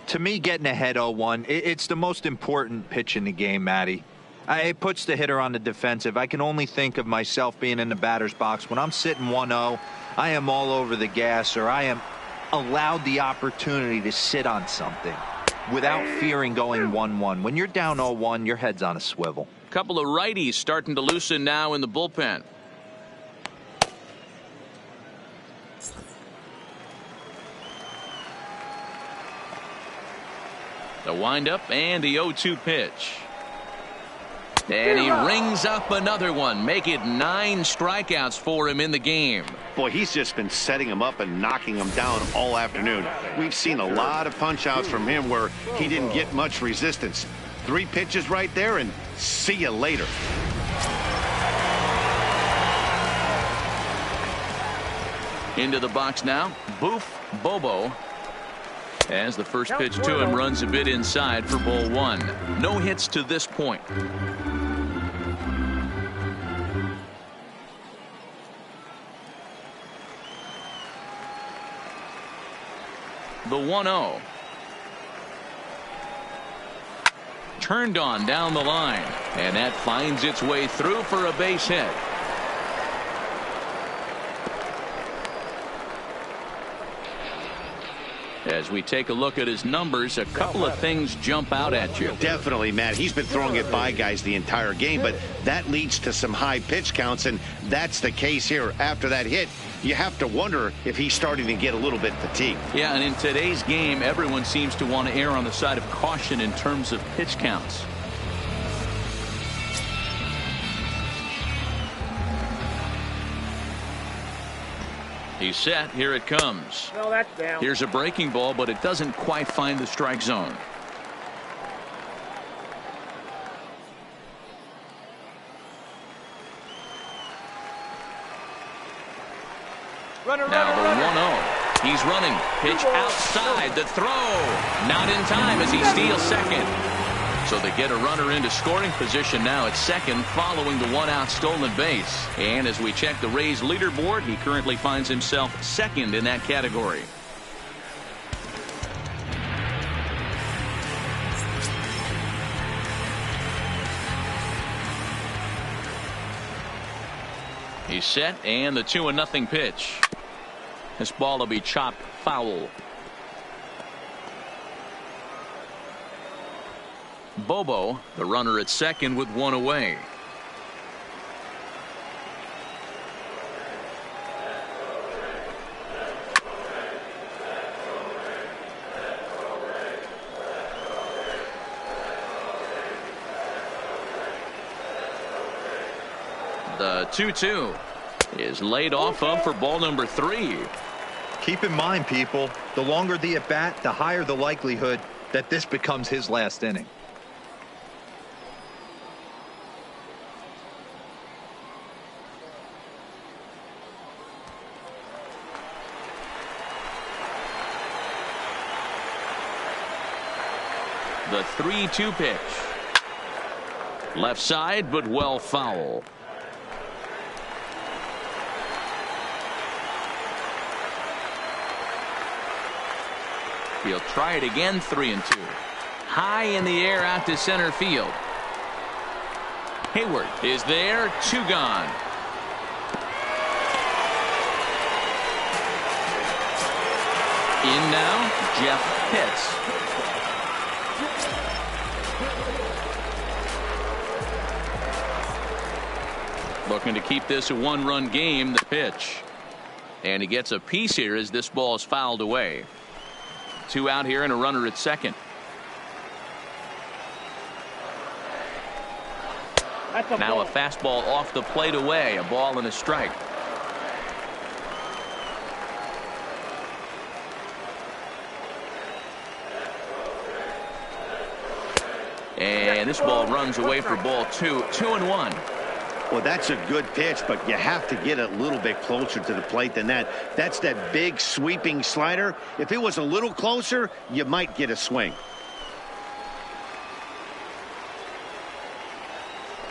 To me, getting ahead 0-1, it's the most important pitch in the game, Matty. It puts the hitter on the defensive. I can only think of myself being in the batter's box. When I'm sitting 1-0, I am all over the gas, or I am allowed the opportunity to sit on something without fearing going 1-1. When you're down 0-1, your head's on a swivel. Couple of righties starting to loosen now in the bullpen. The windup and the 0-2 pitch. And he rings up another one. Make it 9 strikeouts for him in the game. Boy, he's just been setting him up and knocking him down all afternoon. We've seen a lot of punch outs from him where he didn't get much resistance. 3 pitches right there, and see you later. Into the box now, Boof Bobo. As the first pitch to him runs a bit inside for ball 1. No hits to this point. The 1-0. Turned on down the line, and that finds its way through for a base hit. As we take a look at his numbers, a couple of things jump out at you. Definitely, Matt. He's been throwing it by guys the entire game, but that leads to some high pitch counts, and that's the case here. After that hit, you have to wonder if he's starting to get a little bit fatigued. Yeah, and in today's game, everyone seems to want to err on the side of caution in terms of pitch counts. He's set. Here it comes. No, that's down. Here's a breaking ball, but it doesn't quite find the strike zone. Now the 1-0. He's running. Pitch outside. The throw. Not in time as he steals second. So they get a runner into scoring position now at second following the 1-out stolen base. And as we check the Rays leaderboard, he currently finds himself second in that category. He's set, and the 2-0 pitch. This ball will be chopped foul. Bobo, the runner at second with one away. The 2-2 is laid off of for ball number 3. Keep in mind, people, the longer the at bat, the higher the likelihood that this becomes his last inning. The 3-2 pitch. Left side, but well foul. He'll try it again, 3-2. High in the air out to center field. Hayward is there, 2 gone. In now, Jeff Pitts. Looking to keep this a 1-run game. The pitch. And he gets a piece here as this ball is fouled away. 2 out here and a runner at second. Now a fastball off the plate away. A ball and a strike. And this ball runs away for ball 2. 2-1. Well, that's a good pitch, but you have to get it a little bit closer to the plate than that. That's that big sweeping slider. If it was a little closer, you might get a swing.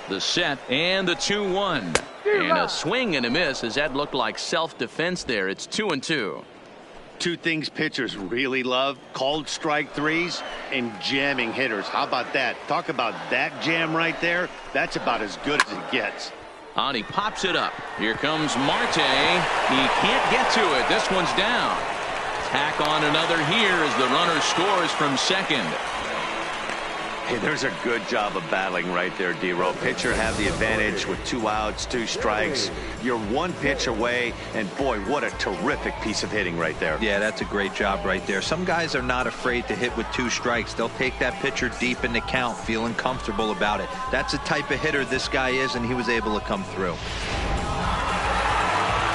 The set and the 2-1. And a swing and a miss, as that looked like self-defense there. It's 2-2. Two things pitchers really love: called strike threes and jamming hitters. How about that? Talk about that jam right there. That's about as good as it gets. And he pops it up. Here comes Marte. He can't get to it. This one's down. Tack on another here as the runner scores from second. Hey, there's a good job of battling right there, D-Row. Pitcher have the advantage with 2 outs, 2 strikes. You're 1 pitch away, and boy, what a terrific piece of hitting right there. Yeah, that's a great job right there. Some guys are not afraid to hit with 2 strikes. They'll take that pitcher deep in the count, feeling comfortable about it. That's the type of hitter this guy is, and he was able to come through.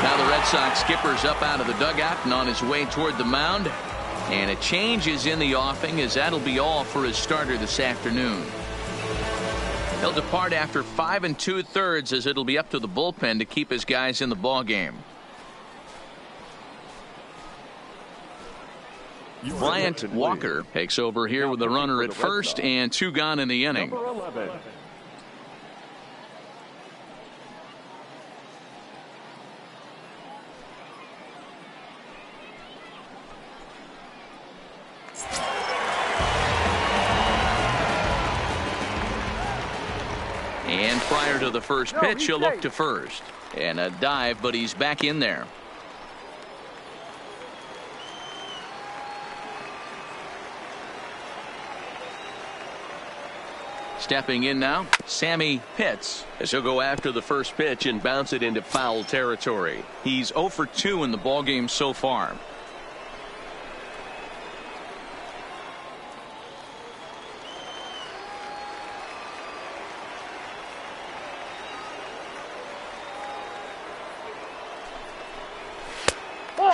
Now the Red Sox skipper's up out of the dugout and on his way toward the mound. And a change is in the offing, as that'll be all for his starter this afternoon. He'll depart after 5 2/3, as it'll be up to the bullpen to keep his guys in the ball game. Bryant Walker takes over here with the runner at first and 2 gone in the inning. Number 11. And prior to the first pitch, he'll look to first. And a dive, but he's back in there. Stepping in now, Sammy Pitts, as he'll go after the first pitch and bounce it into foul territory. He's 0 for 2 in the ballgame so far.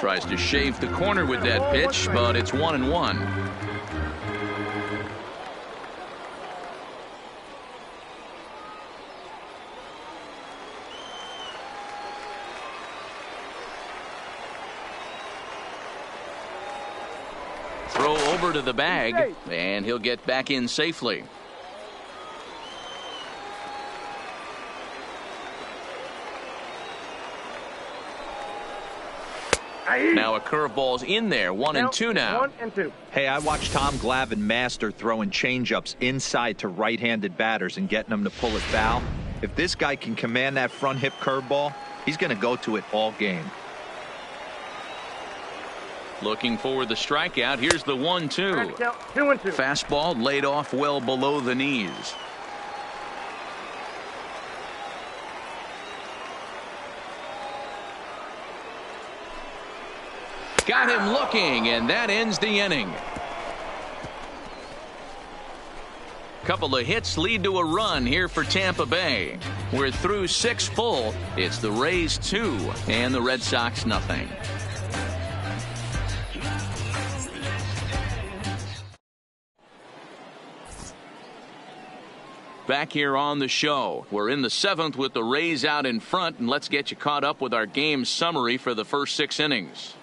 Tries to shave the corner with that pitch, but it's 1-1. Throw over to the bag, and he'll get back in safely. Now a curveball's in there. 1-2 now. 1-2. Hey, I watched Tom Glavine master throwing changeups inside to right-handed batters and getting them to pull it foul. If this guy can command that front hip curveball, he's going to go to it all game. Looking for the strikeout. Here's the 1-2. 2-2. Fastball laid off well below the knees. Got him looking, and that ends the inning. Couple of hits lead to a run here for Tampa Bay. We're through 6 full. It's the Rays 2 and the Red Sox nothing. Back here on the show. We're in the 7th with the Rays out in front, and let's get you caught up with our game summary for the first 6 innings.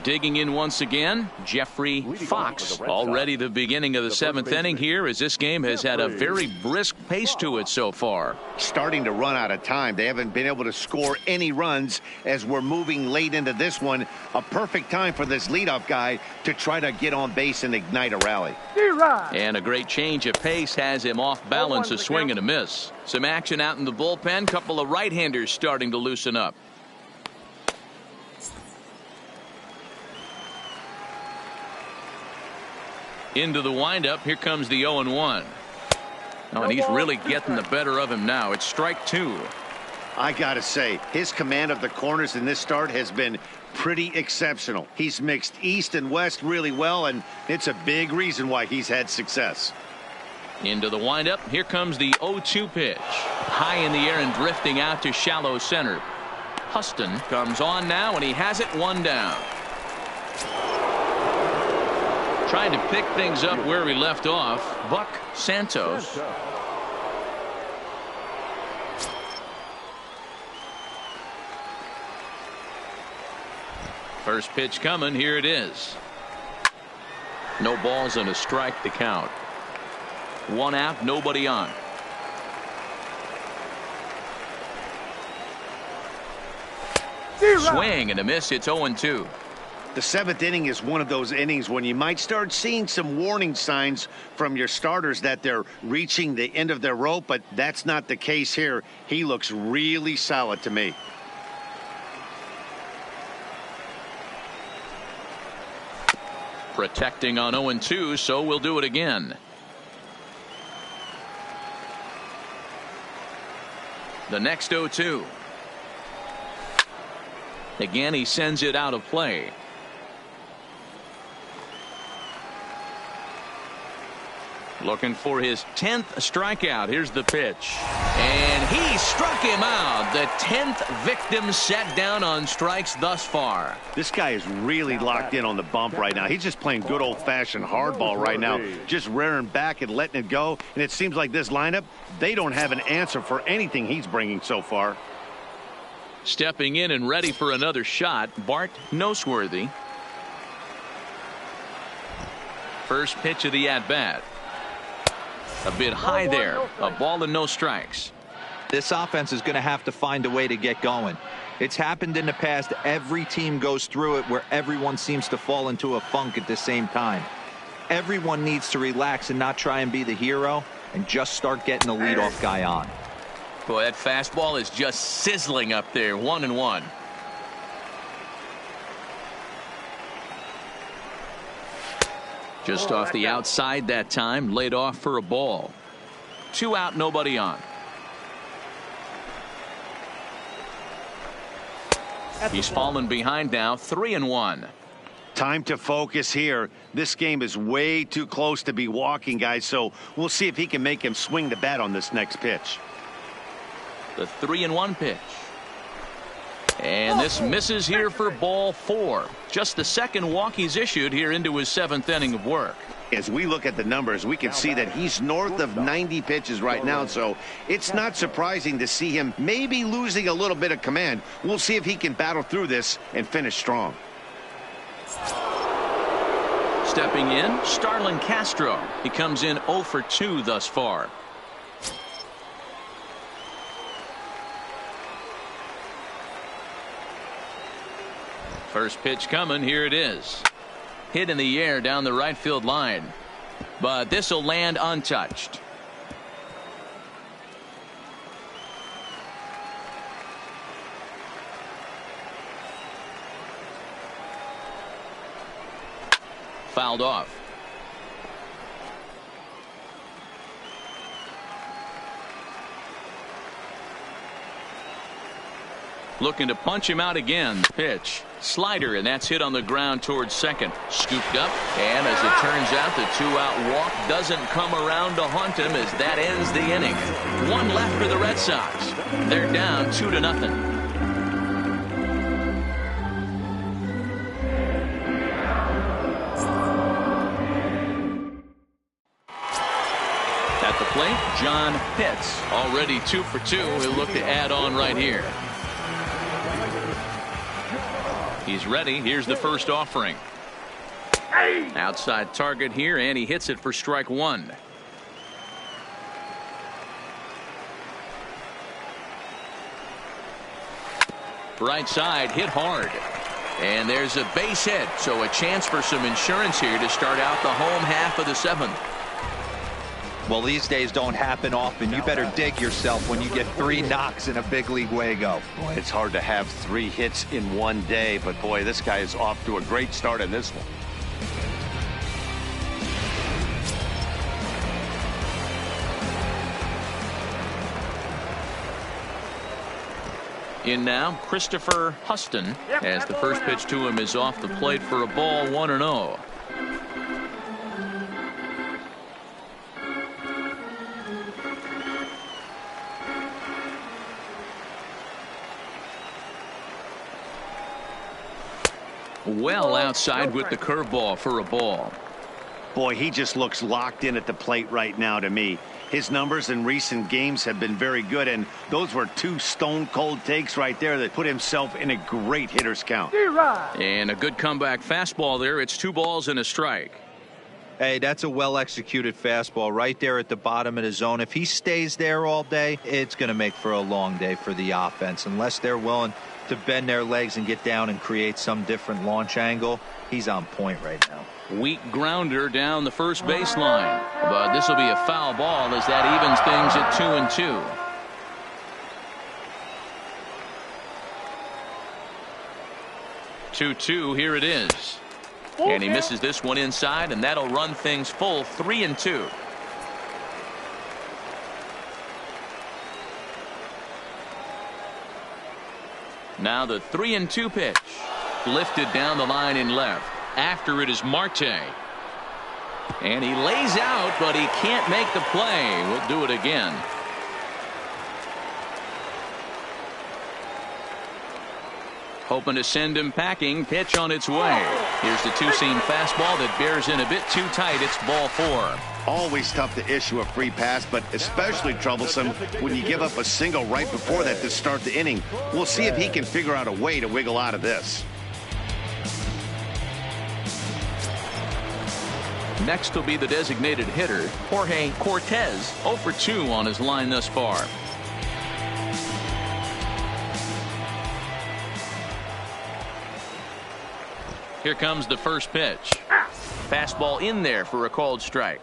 Digging in once again, Jeffrey Foxs. Already the beginning of the 7th inning here, as this game has had a very brisk pace to it so far. Starting to run out of time. They haven't been able to score any runs as we're moving late into this one. A perfect time for this leadoff guy to try to get on base and ignite a rally. And a great change of pace has him off balance, a swing and a miss. Some action out in the bullpen. Couple of right-handers starting to loosen up. Into the windup. Here comes the 0-1. Oh, and he's really getting the better of him now. It's strike 2. I gotta say, his command of the corners in this start has been pretty exceptional. He's mixed east and west really well, and it's a big reason why he's had success. Into the windup. Here comes the 0-2 pitch. High in the air and drifting out to shallow center. Huston comes on now, and he has it 1 down. Trying to pick things up where we left off, Buck Santos. First pitch coming. Here it is. No balls and a strike to count. 1 out, nobody on. Swing and a miss. It's 0-2. The 7th inning is one of those innings when you might start seeing some warning signs from your starters that they're reaching the end of their rope, but that's not the case here. He looks really solid to me. Protecting on 0-2, so we'll do it again. The next 0-2. Again, he sends it out of play. Looking for his 10th strikeout. Here's the pitch. And he struck him out. The 10th victim set down on strikes thus far. This guy is really locked in on the bump right now. He's just playing good old-fashioned hardball right now. Just rearing back and letting it go. And it seems like this lineup, they don't have an answer for anything he's bringing so far. Stepping in and ready for another shot, Bart Noseworthy. First pitch of the at-bat. A bit high there. A ball and no strikes. This offense is going to have to find a way to get going. It's happened in the past. Every team goes through it where everyone seems to fall into a funk at the same time. Everyone needs to relax and not try and be the hero and just start getting the leadoff guy on. Boy, that fastball is just sizzling up there. 1-1. Just off the outside that time, laid off for a ball. 2 out, nobody on. He's fallen behind now, 3-1. Time to focus here. This game is way too close to be walking, guys, so we'll see if he can make him swing the bat on this next pitch. The 3-1 pitch. And this misses here for ball 4. Just the second walk he's issued here into his 7th inning of work. As we look at the numbers, we can see that he's north of 90 pitches right now, so it's not surprising to see him maybe losing a little bit of command. We'll see if he can battle through this and finish strong. Stepping in, Starlin Castro. He comes in 0 for 2 thus far. First pitch coming. Here it is. Hit in the air down the right field line. But this will land untouched. Fouled off. Looking to punch him out again. Pitch. Slider, and that's hit on the ground towards second. Scooped up, and as it turns out, the two-out walk doesn't come around to haunt him as that ends the inning. One left for the Red Sox. They're down 2-0. At the plate, John Pitts. Already 2 for 2. He'll look to add on right here. He's ready. Here's the first offering. Outside target here, and he hits it for strike one. Right side, hit hard. And there's a base hit, so a chance for some insurance here to start out the home half of the seventh. Well, these days don't happen often. You better dig yourself when you get 3 knocks in a big league Wago. Boy, it's hard to have 3 hits in one day, but boy, this guy is off to a great start in this one. In now, Christopher Huston, as the first pitch to him is off the plate for a ball, 1-0. Well outside with the curveball for a ball. Boy, he just looks locked in at the plate right now to me. His numbers in recent games have been very good, and those were 2 stone-cold takes right there that put himself in a great hitter's count. And a good comeback fastball there. It's 2 balls and a strike. Hey, that's a well-executed fastball right there at the bottom of the zone. If he stays there all day, it's going to make for a long day for the offense. Unless they're willing to bend their legs and get down and create some different launch angle, he's on point right now. Weak grounder down the first baseline, but this will be a foul ball as that evens things at 2-2. Here it is, and he misses this one inside, and that'll run things full 3-2. Now the 3-2 pitch, lifted down the line in left. After it is Marte, and he lays out, but he can't make the play. We'll do it again. Hoping to send him packing. Pitch on its way. Here's the 2-seam fastball that bears in a bit too tight. It's ball 4. Always tough to issue a free pass, but especially troublesome when you give up a single right before that to start the inning. We'll see if he can figure out a way to wiggle out of this. Next will be the designated hitter, Jorge Cortez, 0 for 2 on his line thus far. Here comes the first pitch. Fastball in there for a called strike.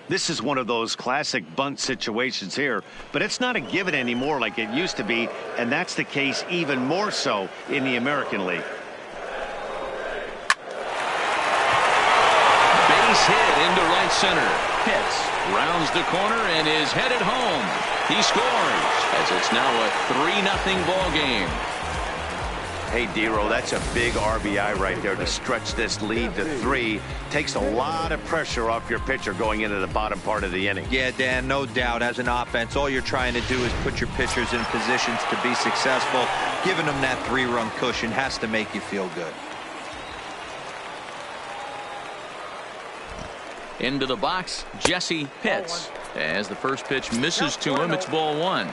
This is one of those classic bunt situations here, but it's not a given anymore like it used to be, and that's the case even more so in the American League. Hit into right center. Pitts rounds the corner and is headed home. He scores as it's now a 3-0 ball game. Hey, Dero, that's a big RBI right there to stretch this lead to 3. Takes a lot of pressure off your pitcher going into the bottom part of the inning. Yeah, Dan, no doubt. As an offense, all you're trying to do is put your pitchers in positions to be successful. Giving them that 3-run cushion has to make you feel good. Into the box, Jesse Pitts. As the first pitch misses to him, it's ball 1.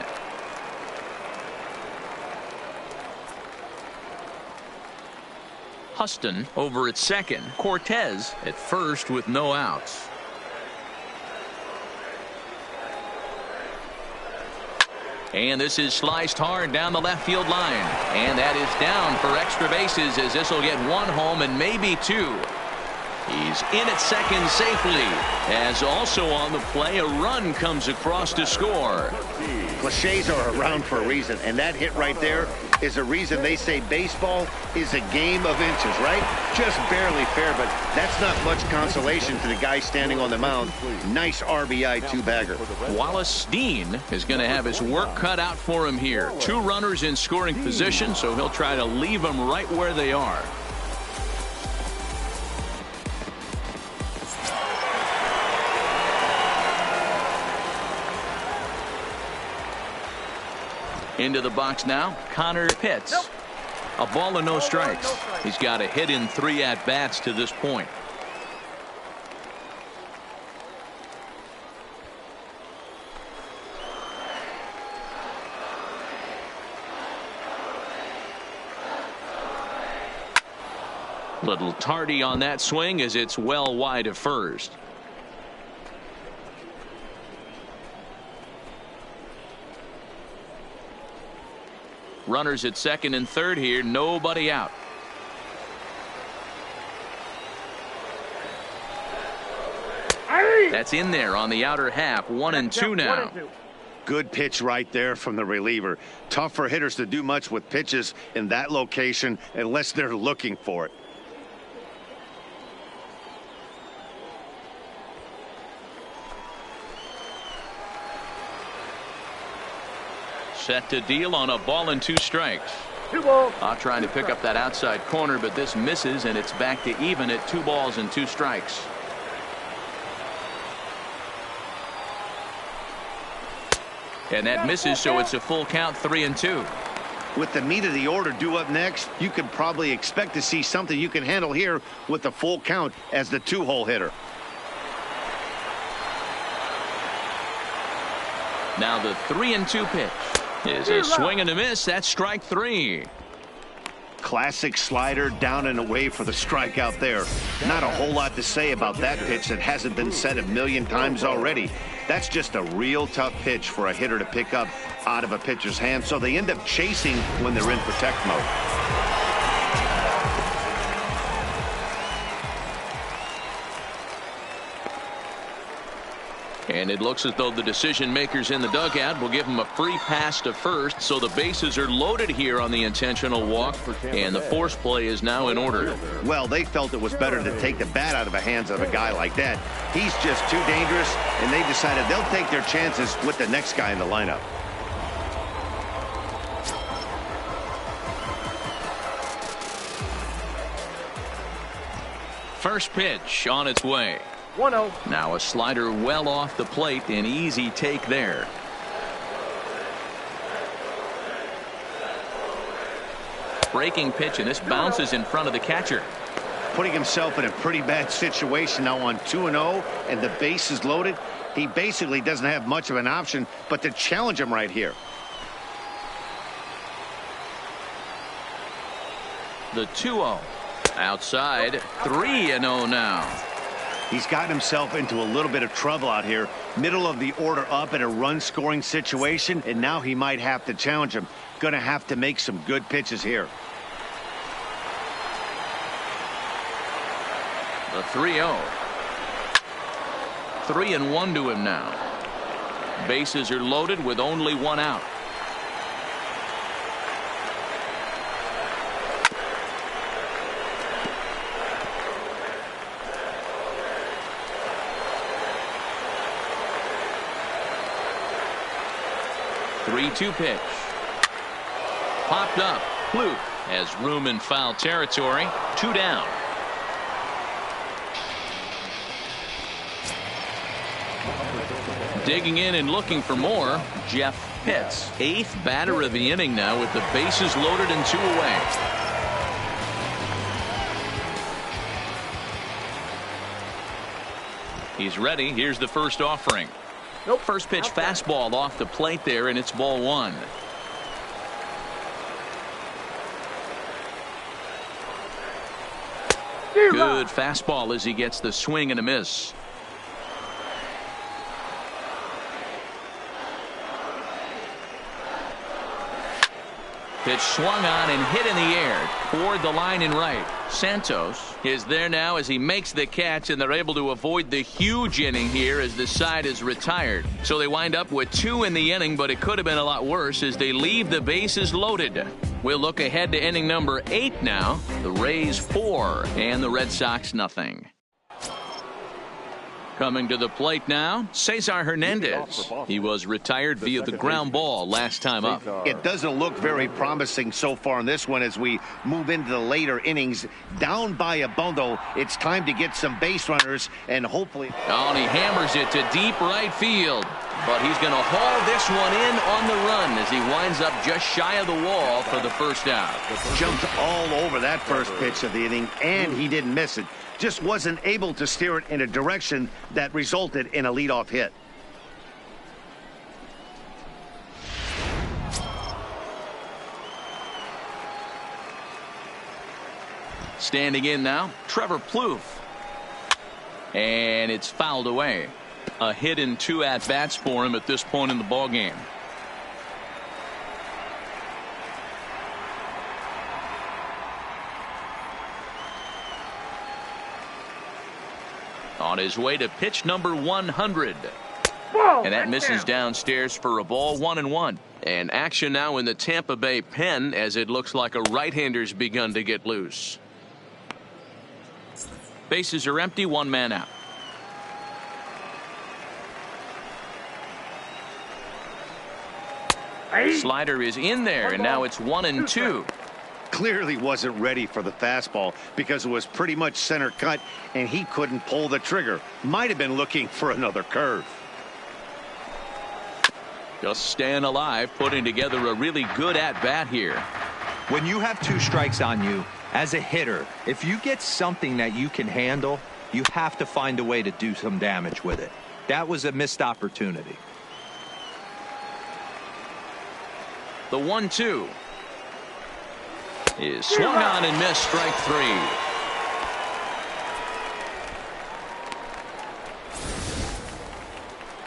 Huston over at second. Cortez at first with no outs. And this is sliced hard down the left field line. And that is down for extra bases, as this will get one home and maybe two. He's in at second safely, as also on the play a run comes across to score. Cliches are around for a reason, and that hit right there is a reason they say baseball is a game of inches, right? Just barely fair, but that's not much consolation to the guy standing on the mound. Nice RBI two-bagger. Wallace Steen is going to have his work cut out for him here. Two runners in scoring position, so he'll try to leave them right where they are. Into the box now, Connor Pitts. A ball and no strikes. He's got a hit in 3 at-bats to this point. Little tardy on that swing as it's well wide of first. Runners at second and third here. Nobody out. That's in there on the outer half. 1-2 now. Good pitch right there from the reliever. Tough for hitters to do much with pitches in that location unless they're looking for it. Set to deal on a ball and 2 strikes. 2 balls. Trying to pick up that outside corner, but this misses, and it's back to even at 2 balls and 2 strikes. And that misses, so it's a full count, 3-2. With the meat of the order due up next, you could probably expect to see something you can handle here with the full count as the 2-hole hitter. Now the 3-2 pitch is a swing and a miss. That's strike 3. Classic slider down and away for the strikeout there. Not a whole lot to say about that pitch that hasn't been said a million times already. That's just a real tough pitch for a hitter to pick up out of a pitcher's hand, so they end up chasing when they're in protect mode. And it looks as though the decision makers in the dugout will give him a free pass to first, so the bases are loaded here on the intentional walk, and the force play is now in order. Well, they felt it was better to take the bat out of the hands of a guy like that. He's just too dangerous, and they decided they'll take their chances with the next guy in the lineup. First pitch on its way. 1-0. Now a slider well off the plate, an easy take there. Breaking pitch, and this bounces in front of the catcher. Putting himself in a pretty bad situation now on 2-0, and the base is loaded. He basically doesn't have much of an option but to challenge him right here. The 2-0. Outside, 3-0 now. He's gotten himself into a little bit of trouble out here. Middle of the order up in a run-scoring situation, and now he might have to challenge him. Going to have to make some good pitches here. The 3-0. 3-1 to him now. Bases are loaded with only 1 out. Three-two pitch. Popped up. Fluke has room in foul territory. 2 down. Digging in and looking for more, Jeff Pitts. 8th batter of the inning now with the bases loaded and 2 away. He's ready. Here's the first offering. Nope. First pitch fastball off the plate there, and it's ball 1. Good fastball as he gets the swing and a miss. Pitch swung on and hit in the air toward the line and right. Santos is there now as he makes the catch, and they're able to avoid the huge inning here as the side is retired. So they wind up with 2 in the inning, but it could have been a lot worse as they leave the bases loaded. We'll look ahead to inning number 8 now. The Rays 4 and the Red Sox nothing. Coming to the plate now, Cesar Hernandez. He was retired via the ground ball last time up. It doesn't look very promising so far in this one as we move into the later innings. Down by a bundle, it's time to get some base runners and hopefully... Oh, and he hammers it to deep right field. But he's going to haul this one in on the run as he winds up just shy of the wall for the first out. Jumped all over that first pitch of the inning, and he didn't miss it. Just wasn't able to steer it in a direction that resulted in a leadoff hit. Standing in now, Trevor Plouffe. And it's fouled away. A hit in 2 at-bats for him at this point in the ballgame. On his way to pitch number 100. And that misses downstairs for a ball, 1-1. And action now in the Tampa Bay pen as it looks like a right-hander's begun to get loose. Bases are empty, 1 man out. Slider is in there, and now it's 1-2. Clearly wasn't ready for the fastball because it was pretty much center cut and he couldn't pull the trigger. Might have been looking for another curve. Just staying alive, putting together a really good at-bat here. When you have 2 strikes on you, as a hitter, if you get something that you can handle, you have to find a way to do some damage with it. That was a missed opportunity. The 1-2 is swung on and missed, strike 3.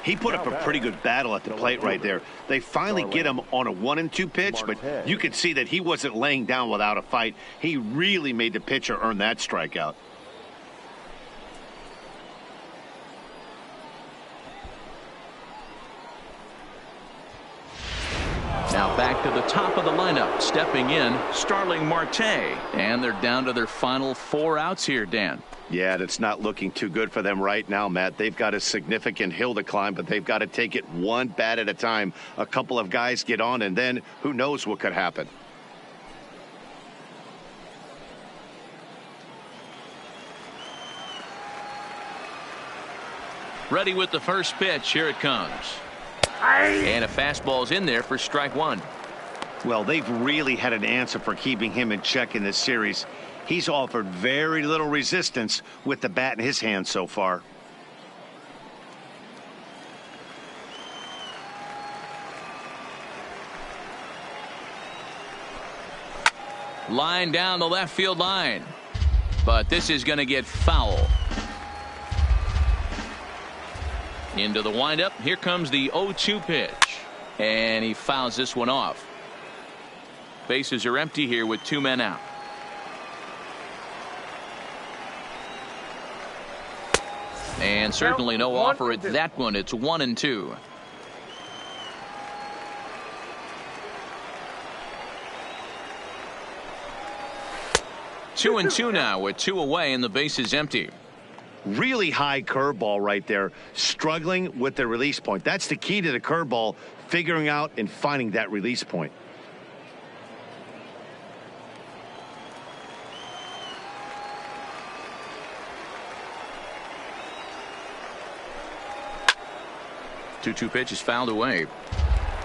He put up a pretty good battle at the plate right there. They finally get him on a 1-2 pitch, but you could see that he wasn't laying down without a fight. He really made the pitcher earn that strikeout. Now back to the top of the lineup, stepping in, Starling Marte. And they're down to their final 4 outs here, Dan. Yeah, that's not looking too good for them right now, Matt. They've got a significant hill to climb, but they've got to take it one bat at a time. A couple of guys get on, and then who knows what could happen. Ready with the first pitch. Here it comes. And a fastball's in there for strike 1. Well, they've really had an answer for keeping him in check in this series. He's offered very little resistance with the bat in his hand so far. Line down the left field line. But this is going to get foul. Into the windup. Here comes the 0-2 pitch. And he fouls this one off. Bases are empty here with 2 men out. And certainly no offer at that one. It's 1-2. Two and two now with 2 away and the base is empty. Really high curveball right there, struggling with the release point. That's the key to the curveball, figuring out and finding that release point. Two pitch is fouled away.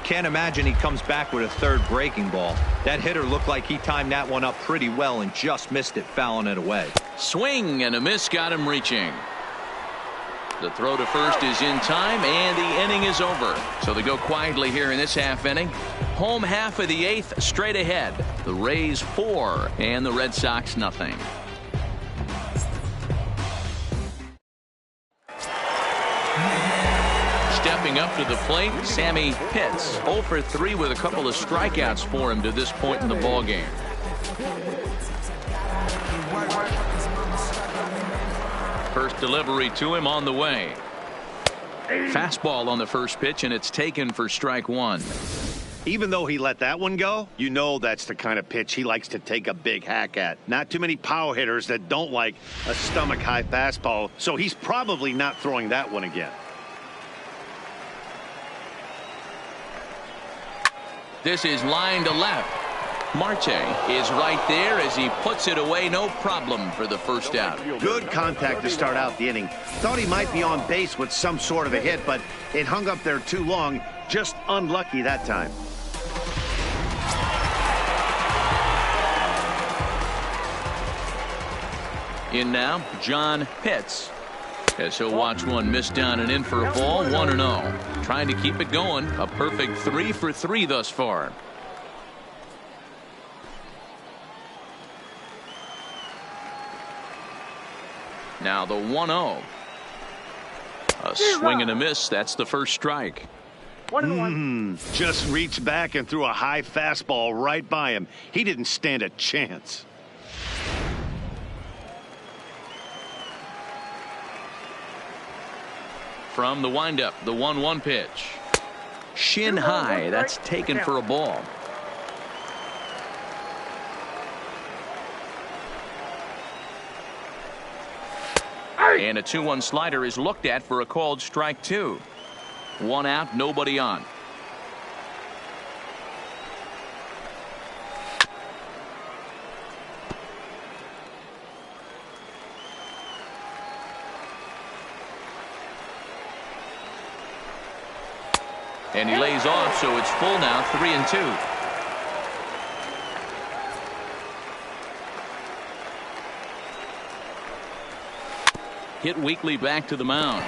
Can't imagine he comes back with a third breaking ball. That hitter looked like he timed that one up pretty well and just missed it, fouling it away. Swing and a miss got him reaching. The throw to first is in time and the inning is over. So they go quietly here in this half inning. Home half of the 8th straight ahead. The Rays 4 and the Red Sox nothing. Stepping up to the plate, Sammy Pitts. 0 for 3 with a couple of strikeouts for him to this point in the ballgame. First delivery to him on the way. Fastball on the first pitch, and it's taken for strike one. Even though he let that one go, you know that's the kind of pitch he likes to take a big hack at. Not too many power hitters that don't like a stomach-high fastball, so he's probably not throwing that one again. This is line to left. Marte is right there as he puts it away, no problem for the first out. Good contact to start out the inning. Thought he might be on base with some sort of a hit, but it hung up there too long. Just unlucky that time. In now, John Pitts. As he'll watch one miss down and in for a ball, 1-0. Trying to keep it going. A perfect 3 for 3 thus far. Now the 1-0. A swing and a miss. That's the first strike. 1-1. Just reached back and threw a high fastball right by him. He didn't stand a chance. From the windup, the 1-1 pitch. Shin high. That's taken for a ball. And a 2-1 slider is looked at for a called strike 2. 1 out, nobody on. And he lays off, so it's full now, 3-2. Hit weakly back to the mound.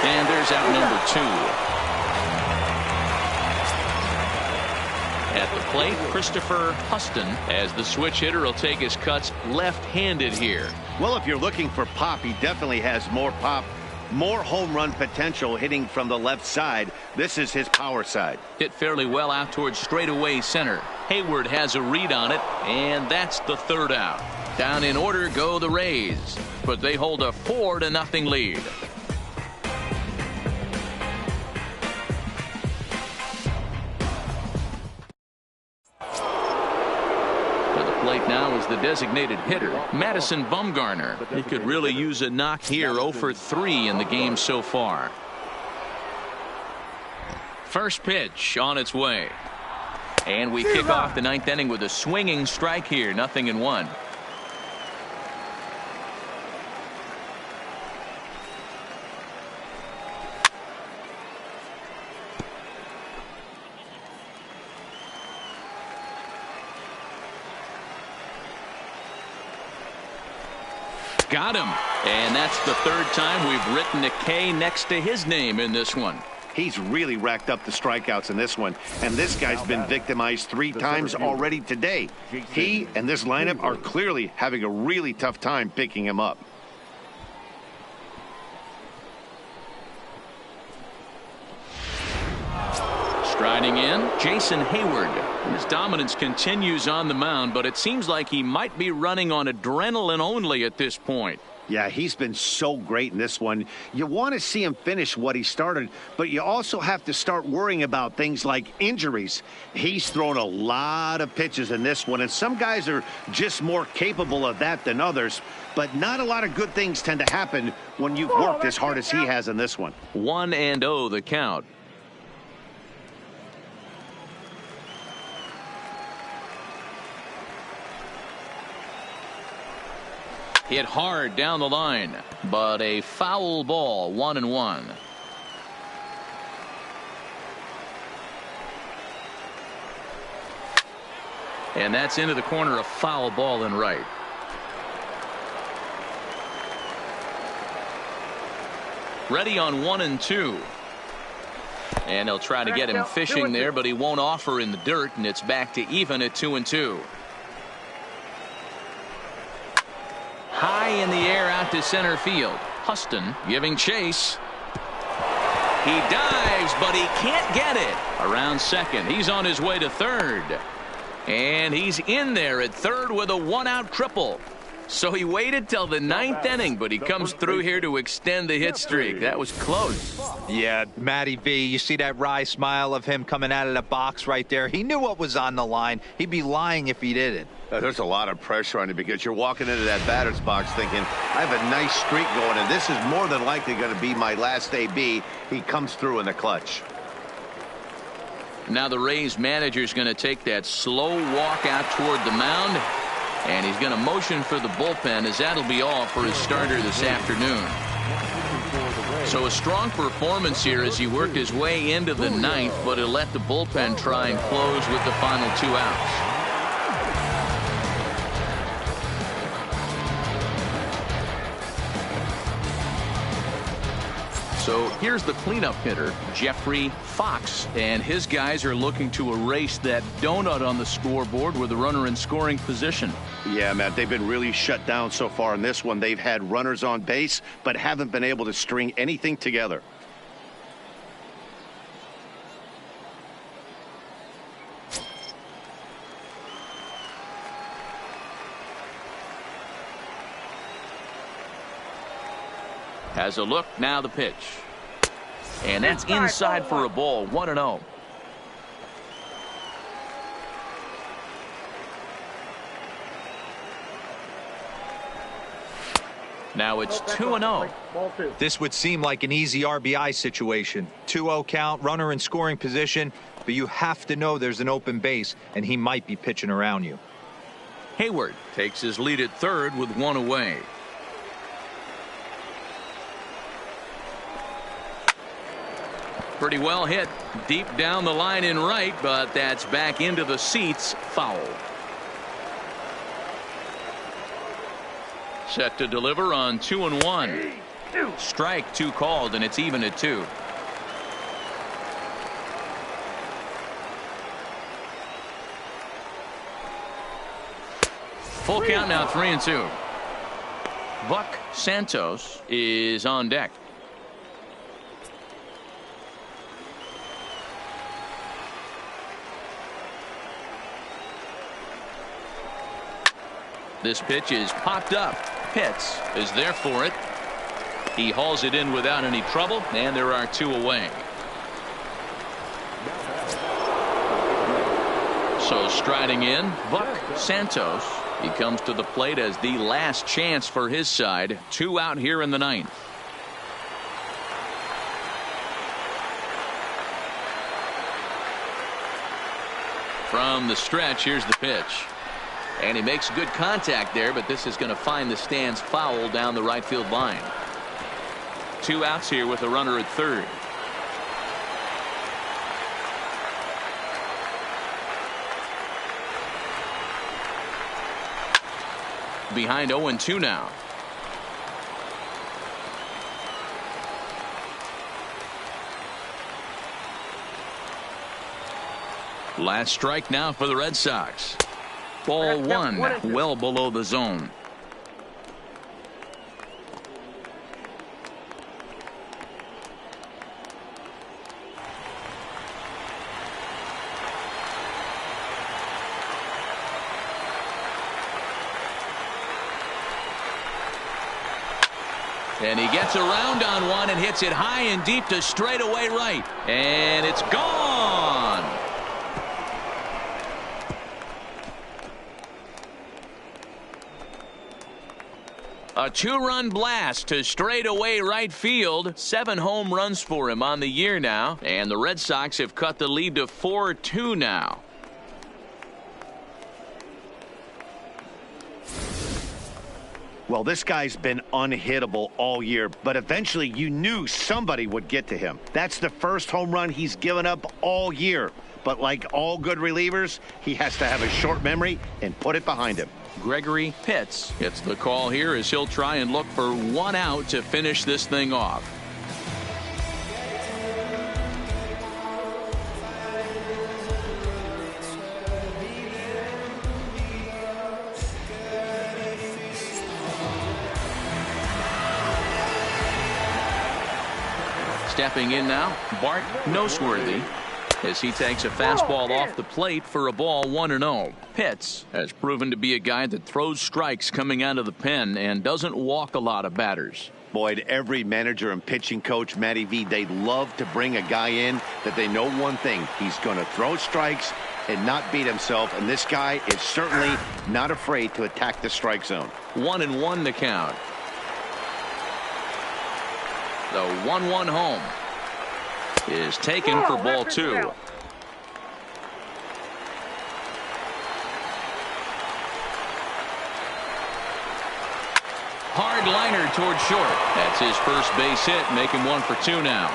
And there's out number 2. At the plate, Christopher Huston, as the switch hitter will take his cuts left-handed here. Well, if you're looking for pop, he definitely has more pop, more home run potential hitting from the left side. This is his power side. Hit fairly well out towards straightaway center. Hayward has a read on it, and that's the third out. Down in order go the Rays, but they hold a 4-0 lead. To the plate now is the designated hitter, Madison Bumgarner. He could really use a knock here. 0 for 3 in the game so far. First pitch on its way. And we kick off the 9th inning with a swinging strike here. 0-1. Got him. And that's the third time we've written a K next to his name in this one. He's really racked up the strikeouts in this one, and this guy's been victimized 3 times already today. He and this lineup are clearly having a really tough time picking him up. Striding in, Jason Hayward. His dominance continues on the mound, but it seems like he might be running on adrenaline only at this point. Yeah, he's been so great in this one. You want to see him finish what he started, but you also have to start worrying about things like injuries. He's thrown a lot of pitches in this one, and some guys are just more capable of that than others, but not a lot of good things tend to happen when you've worked as hard as he has in this one. 1-0 the count. Hit hard down the line, but a foul ball. 1-1. And that's into the corner, a foul ball in right. Ready on 1-2. And he'll try to get him fishing there, but he won't offer in the dirt, and it's back to even at 2-2. High in the air out to center field. Huston giving chase. He dives, but he can't get it. Around second. He's on his way to third. And he's in there at third with a one-out triple. So he waited till the ninth inning, but he comes through here to extend the hit streak. That was close. Yeah, Matty V, you see that wry smile of him coming out of the box right there. He knew what was on the line. He'd be lying if he didn't. There's a lot of pressure on you because you're walking into that batter's box thinking, I have a nice streak going, and this is more than likely going to be my last AB. He comes through in the clutch. Now the Rays manager's going to take that slow walk out toward the mound, and he's going to motion for the bullpen, as that'll be all for his starter this afternoon. So a strong performance here as he worked his way into the ninth, but he'll let the bullpen try and close with the final 2 outs. So here's the cleanup hitter, Jeffrey Foxx, and his guys are looking to erase that donut on the scoreboard with a runner in scoring position. Yeah, Matt, they've been really shut down so far in this one. They've had runners on base, but haven't been able to string anything together. Has a look, now the pitch. And that's inside for a ball, 1-0. Now it's 2-0. This would seem like an easy RBI situation. 2-0 count, runner in scoring position, but you have to know there's an open base, and he might be pitching around you. Hayward takes his lead at third with 1 away. Pretty well hit deep down the line in right, but that's back into the seats, foul. Set to deliver on 2-1. Strike 2 called, and it's even at 2. Full count now, 3-2. Buck Santos is on deck. This pitch is popped up. Pitts is there for it. He hauls it in without any trouble, and there are 2 away. So striding in, Buck Santos. He comes to the plate as the last chance for his side. 2 out here in the ninth. From the stretch, here's the pitch. And he makes good contact there, but this is going to find the stands foul down the right field line. 2 outs here with a runner at third. Behind 0-2 now. Last strike now for the Red Sox. Ball 1, well below the zone. And he gets around on one and hits it high and deep to straightaway right. And it's gone. A 2-run blast to straightaway right field. 7 home runs for him on the year now. And the Red Sox have cut the lead to 4-2 now. Well, this guy's been unhittable all year, but eventually you knew somebody would get to him. That's the first home run he's given up all year. But like all good relievers, he has to have a short memory and put it behind him. Gregory Pitts gets the call here as he'll try and look for 1 out to finish this thing off. Stepping in now, Bart Noseworthy, as he takes a fastball off the plate for a ball 1-0. Pitts has proven to be a guy that throws strikes coming out of the pen and doesn't walk a lot of batters. Boyd, every manager and pitching coach, Matty V, they love to bring a guy in that they know one thing. He's going to throw strikes and not beat himself, and this guy is certainly not afraid to attack the strike zone. 1-1 the count. The 1-1 home is taken for ball 2. Hard liner toward short. That's his first base hit, making 1 for 2 now.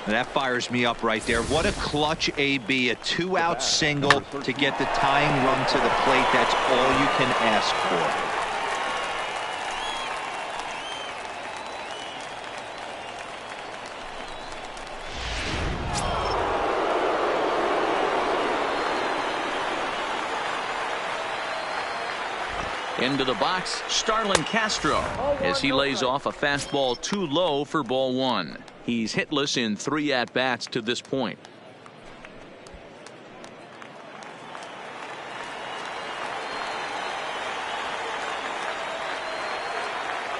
That fires me up right there. What a clutch AB, a 2-out single to get the tying run to the plate. That's all you can ask for. Into the box, Starlin Castro, as he lays off a fastball too low for ball 1. He's hitless in 3 at-bats to this point.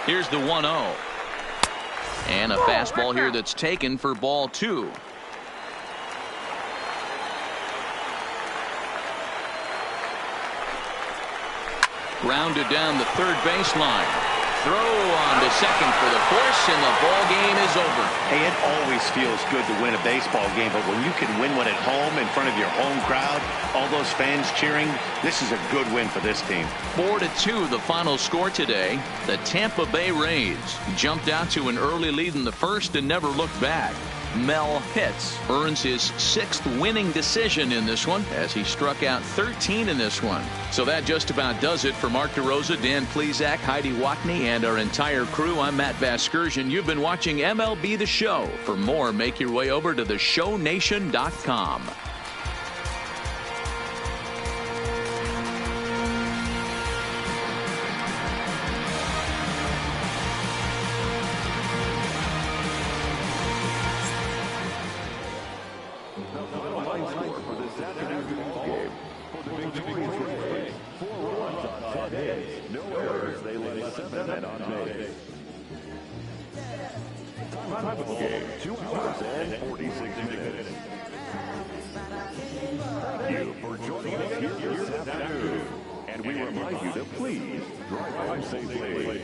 Here's the 1-0. And a fastball here that's taken for ball 2. Grounded down the third baseline. Throw on to second for the force, and the ball game is over. Hey, it always feels good to win a baseball game, but when you can win one at home in front of your home crowd, all those fans cheering, this is a good win for this team. 4-2 the final score today. The Tampa Bay Rays jumped out to an early lead in the first and never looked back. Mel Pitts earns his 6th winning decision in this one, as he struck out 13 in this one. So that just about does it for Mark DeRosa, Dan Plesac, Heidi Watney, and our entire crew. I'm Matt Vasgersian. You've been watching MLB The Show. For more, make your way over to theshownation.com. Game, 2 hours and 46 minutes. Thank you for joining us here this afternoon. And we remind you to please drive home safely.